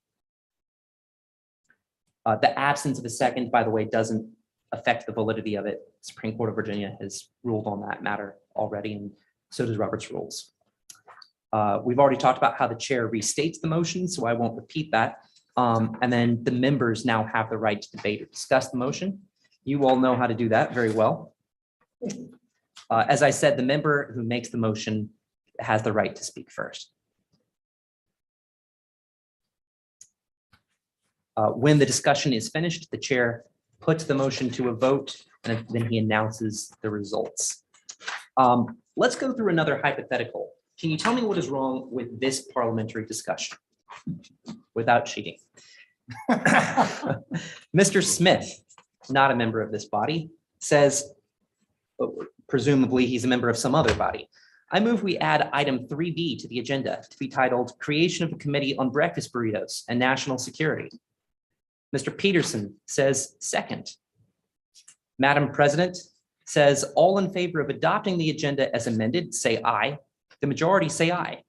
The absence of a second, by the way, doesn't affect the validity of it. Supreme Court of Virginia has ruled on that matter already, and so does Robert's rules. We've already talked about how the chair restates the motion, so I won't repeat that. And then the members now have the right to debate or discuss the motion. You all know how to do that very well. As I said, the member who makes the motion has the right to speak first. When the discussion is finished, the chair puts the motion to a vote, and then he announces the results. Let's go through another hypothetical. Can you tell me what is wrong with this parliamentary discussion without cheating? Mr. Smith, not a member of this body, says, presumably he's a member of some other body. I move we add item 3B to the agenda to be titled Creation of a Committee on Breakfast Burritos and National Security. Mr. Peterson says second. Madam President says all in favor of adopting the agenda as amended, say aye. The majority say aye.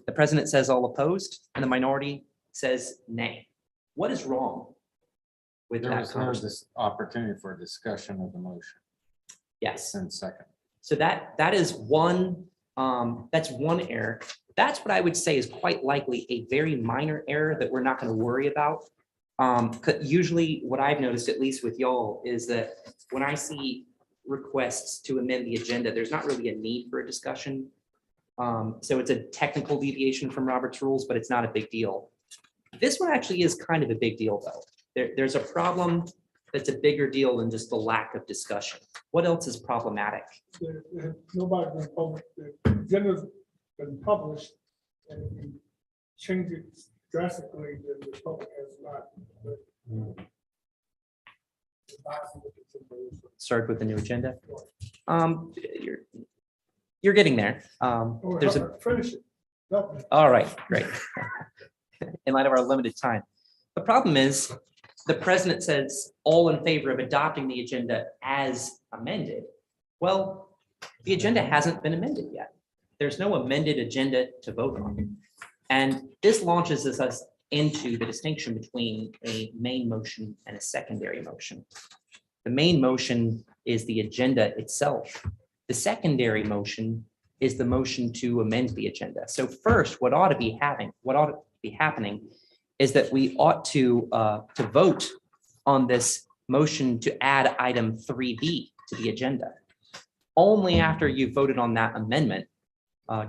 The president says all opposed, and the minority says nay. What is wrong with There that was no conversation? opportunity for a discussion of the motion. Yes. And second. So that is one, that's one error. That's what I would say is quite likely a very minor error that we're not going to worry about. Usually what I've noticed, at least with y'all, is that when I see requests to amend the agenda, there's not really a need for a discussion. So it's a technical deviation from Robert's rules, but it's not a big deal. This one actually is kind of a big deal, though. There's a problem that's a bigger deal than just the lack of discussion. What else is problematic? Nobody's been published, the agenda's been published, and if you change it drastically, then the public has not. Start with the new agenda. You're getting there. There's a Finish it. No. All right, great. In light of our limited time. The problem is the president says all in favor of adopting the agenda as amended. Well, the agenda hasn't been amended yet. There's no amended agenda to vote on. And this launches us into the distinction between a main motion and a secondary motion. The main motion is the agenda itself. The secondary motion is the motion to amend the agenda. So first, what ought to be happening is that we ought to vote on this motion to add item 3B to the agenda. Only after you've voted on that amendment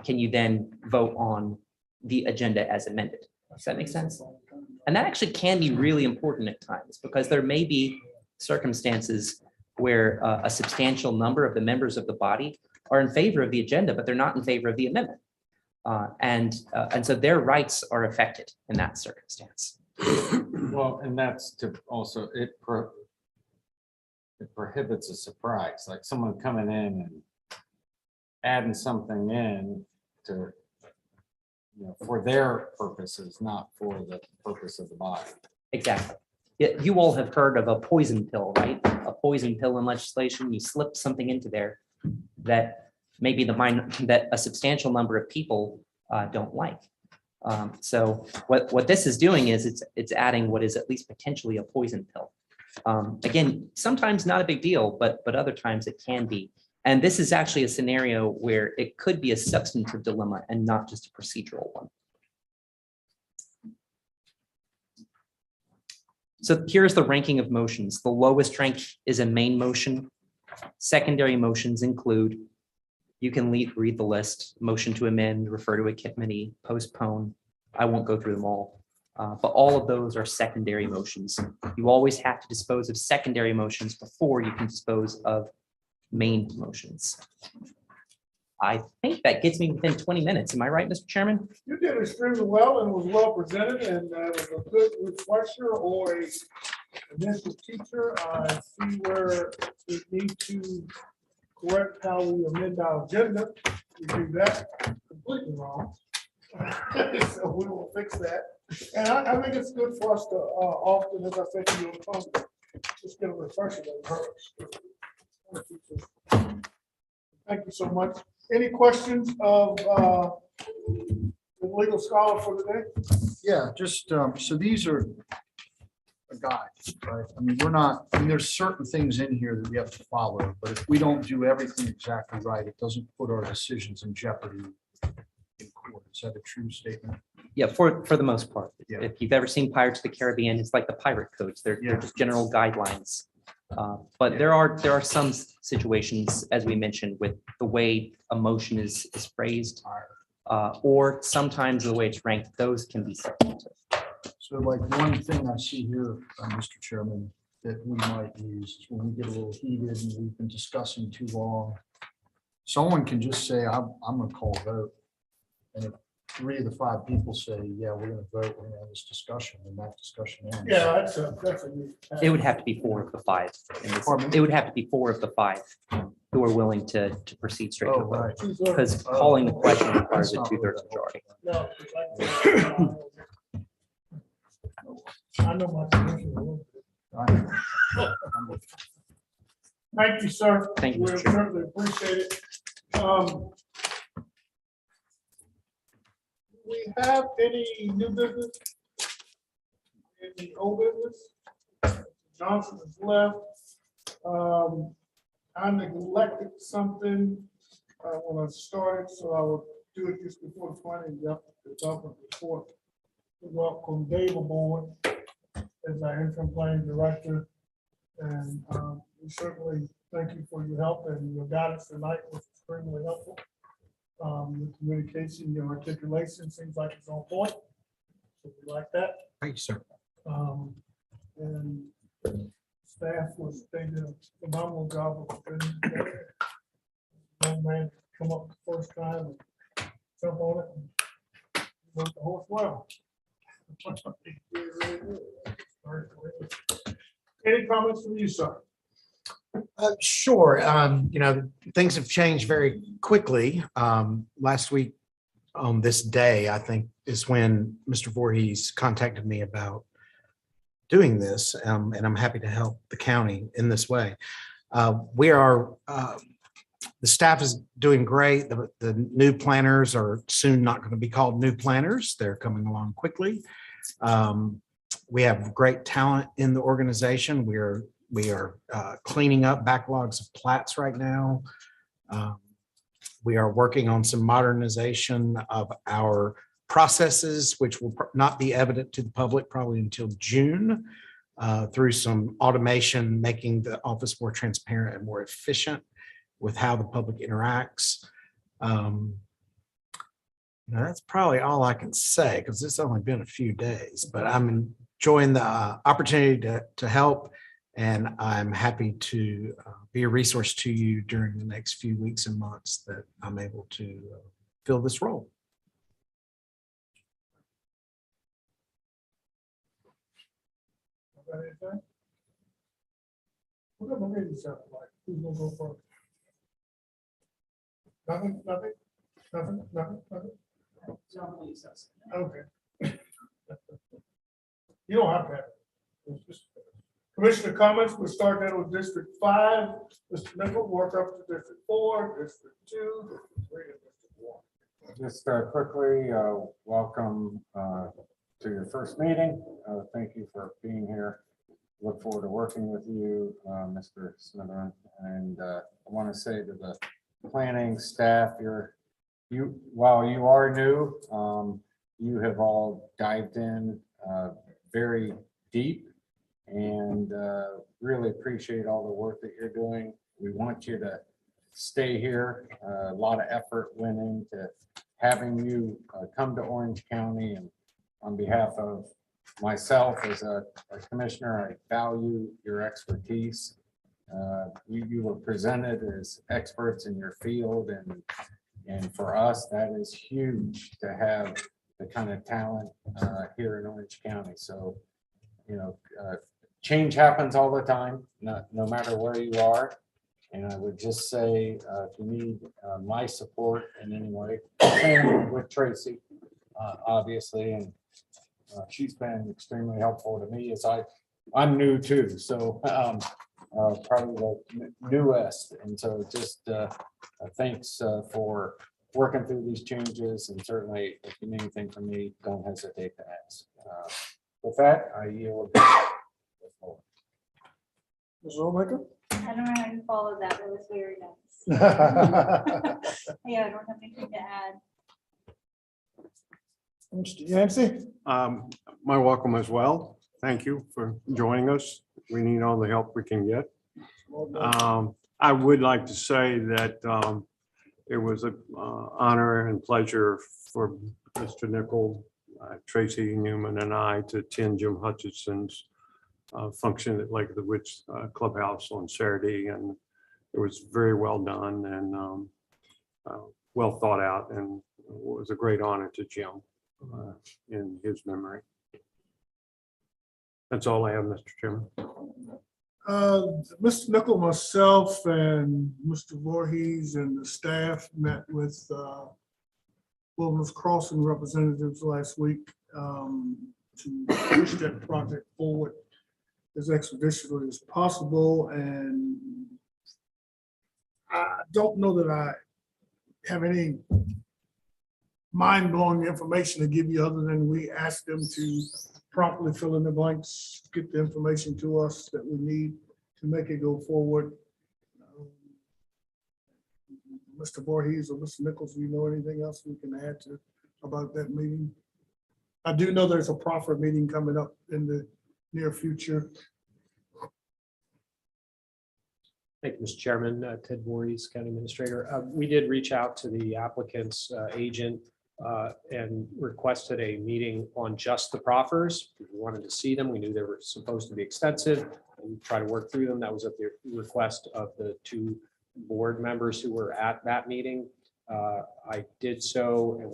can you then vote on the agenda as amended. Does that make sense? And that actually can be really important at times because there may be circumstances where a substantial number of the members of the body are in favor of the agenda, but they're not in favor of the amendment. And so their rights are affected in that circumstance. Well, and that's to also, it prohibits a surprise, like someone coming in and adding something in to, for their purposes, not for the purpose of the body. Exactly. You all have heard of a poison pill, right? A poison pill in legislation, you slip something into there that maybe that a substantial number of people don't like. So what this is doing is it's adding what is at least potentially a poison pill. Again, sometimes not a big deal, but other times it can be. And this is actually a scenario where it could be a substantive dilemma and not just a procedural one. So here's the ranking of motions. The lowest rank is a main motion. Secondary motions include, you can read the list, motion to amend, refer to a committee, postpone. I won't go through them all, but all of those are secondary motions. You always have to dispose of secondary motions before you can dispose of main motions. I think that gets me within 20 minutes. Am I right, Mr. Chairman? You did extremely well and was well presented, and it was a good refresher or a initial teacher. I see where we need to correct how we amend our agenda. We do that completely wrong. So we will fix that. And I think it's good for us to often, as I said to you, just get a refresher that hurts. Thank you so much. Any questions of the legal scholar for the day? Yeah, just, so these are a guide, right? I mean, we're not, I mean, there's certain things in here that we have to follow, but if we don't do everything exactly right, it doesn't put our decisions in jeopardy in court. Is that a true statement? Yeah, for the most part. Yeah. If you've ever seen Pirates of the Caribbean, it's like the pirate codes. They're Yeah. just general guidelines. But there are some situations, as we mentioned, with the way a motion is phrased, or sometimes the way it's ranked, those can be substantive. So like one thing I see here, Mr. Chairman, that we might use is when we get a little heated and we've been discussing too long. Someone can just say, I'm gonna call a vote. And if 3 of the 5 people say, yeah, we're gonna vote, we're gonna have this discussion, and that discussion ends. Yeah, that's a. It would have to be 4 of the 5. in this- Pardon me? It would have to be 4 of the 5 who are willing to proceed straight to Oh, a vote. right. Because calling the question requires a That's not 2/3 really majority. No, I know my commissioner. Thank you, sir. Thank you, We Mr. Chairman. certainly appreciate it. We have any new business? Any old business? Johnson is left. I neglected something when I started, so I will do it just before the planning development report. We welcome Dave aboard as our interim planning director. And we certainly thank you for your help, and your guidance tonight was extremely helpful. Your communication, your articulation seems like it's on point. So we like that. Thank you, sir. And staff was, they did a phenomenal job of presenting today. Young man come up the first time and jump on it and rode the horse well. Any comments from you, sir? Sure. Things have changed very quickly. Last week on this day, I think, is when Mr. Voorhees contacted me about doing this, and I'm happy to help the county in this way. The staff is doing great. The new planners are soon not going to be called new planners. They're coming along quickly. We have great talent in the organization. We are cleaning up backlogs of plats right now. We are working on some modernization of our processes, which will not be evident to the public probably until June, through some automation, making the office more transparent and more efficient with how the public interacts. That's probably all I can say because it's only been a few days, but I'm enjoying the opportunity to help, and I'm happy to be a resource to you during the next few weeks and months that I'm able to fill this role. Got anything? What the lady sound like? Who's gonna go first? Nothing. Okay. You don't have to have it. It's just- Commissioner comments, we'll start that with District 5. Mr. Nichol, work up to District 4, District 2, District 3, and District 1. Just quickly, welcome to your first meeting. Thank you for being here. Look forward to working with you, Mr. Smitherman. And I want to say to the planning staff, while you are new, you have all dived in very deep, and really appreciate all the work that you're doing. We want you to stay here. A lot of effort went into having you come to Orange County, and on behalf of myself as a commissioner, I value your expertise. You were presented as experts in your field, and And for us, that is huge to have the kind of talent here in Orange County. So, change happens all the time, no matter where you are. And I would just say, if you need my support in any way, same with Tracy, obviously, and she's been extremely helpful to me as I'm new too, so probably the newest. And so just thanks for working through these changes, and certainly if you need anything from me, don't hesitate to ask. With that, I yield. Ms. Romaker? I don't know how you followed that, but it was very nice. Yeah, I don't have anything to add. Mr. Yancey? My welcome as well. Thank you for joining us. We need all the help we can get. I would like to say that it was an honor and pleasure for Mr. Nichol, Tracy Newman, and I to attend Jim Hutchinson's function at Lake of the Woods Clubhouse on Saturday, and it was very well done and well thought out, and it was a great honor to Jim in his memory. That's all I have, Mr. Chairman. Mr. Nichol, myself, and Mr. Voorhees and the staff met with Wilderness Crossing representatives last week to push that project forward as expeditiously as possible. And I don't know that I have any mind-blowing information to give you other than we asked them to promptly fill in the blanks, get the information to us that we need to make it go forward. Mr. Voorhees or Mr. Nichols, do you know anything else we can add to about that meeting? I do know there's a proffer meeting coming up in the near future. Thank you, Mr. Chairman. Ted Voorhees, County Administrator. We did reach out to the applicant's agent and requested a meeting on just the proffers. We wanted to see them. We knew they were supposed to be extensive and try to work through them. That was at the request of the two board members who were at that meeting. I did so, and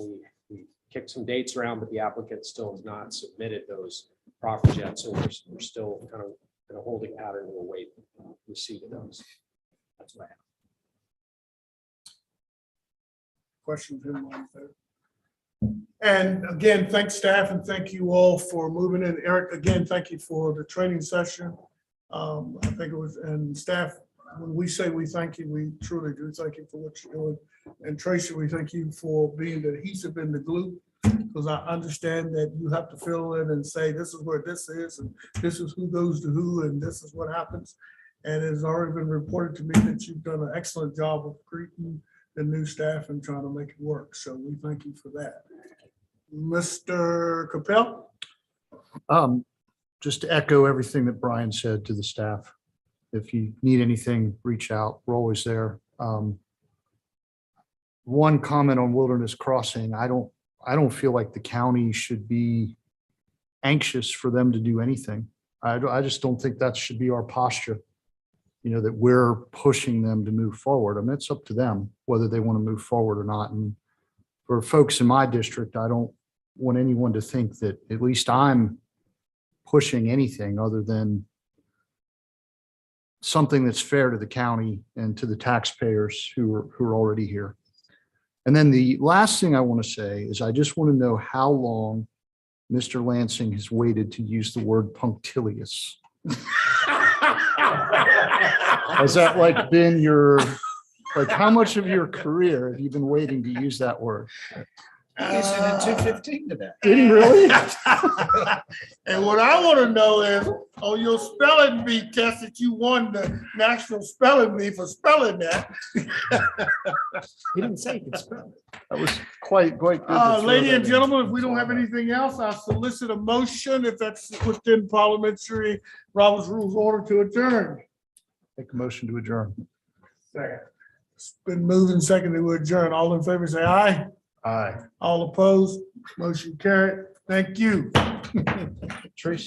we kicked some dates around, but the applicant still has not submitted those proffers yet. So we're still kind of in a holding pattern. We'll wait receipt of those. That's what I have. Questions? And again, thanks staff and thank you all for moving in. Eric, again, thank you for the training session. I think it was, and staff, when we say we thank you, we truly do thank you for what you're doing. And Tracy, we thank you for being the adhesive in the glue, because I understand that you have to fill in and say, this is where this is, and this is who goes to who, and this is what happens. And it's already been reported to me that you've done an excellent job of greeting the new staff and trying to make it work. So we thank you for that. Mr. Capel? Just to echo everything that Brian said to the staff. If you need anything, reach out. We're always there. One comment on Wilderness Crossing. I don't feel like the county should be anxious for them to do anything. I just don't think that should be our posture. That we're pushing them to move forward. I mean, it's up to them whether they want to move forward or not. And for folks in my district, I don't want anyone to think that at least I'm pushing anything other than something that's fair to the county and to the taxpayers who are already here. And then the last thing I want to say is I just want to know how long Mr. Lansing has waited to use the word punctilious. Has that been how much of your career have you been waiting to use that word? He's in at 2:15 today. Did he really? And what I want to know is, on your spelling bee test that you won the National Spelling Bee for spelling that. He didn't say he could spell it. That was quite good. to throw Ladies that and in. gentlemen, if we don't have anything else, I solicit a motion, if that's within parliamentary Robert's Rules order, to adjourn. Make a motion to adjourn. Second. It's been moved and seconded to adjourn. All in favor, say aye. Aye. All opposed, motion carried. Thank you. Tracy.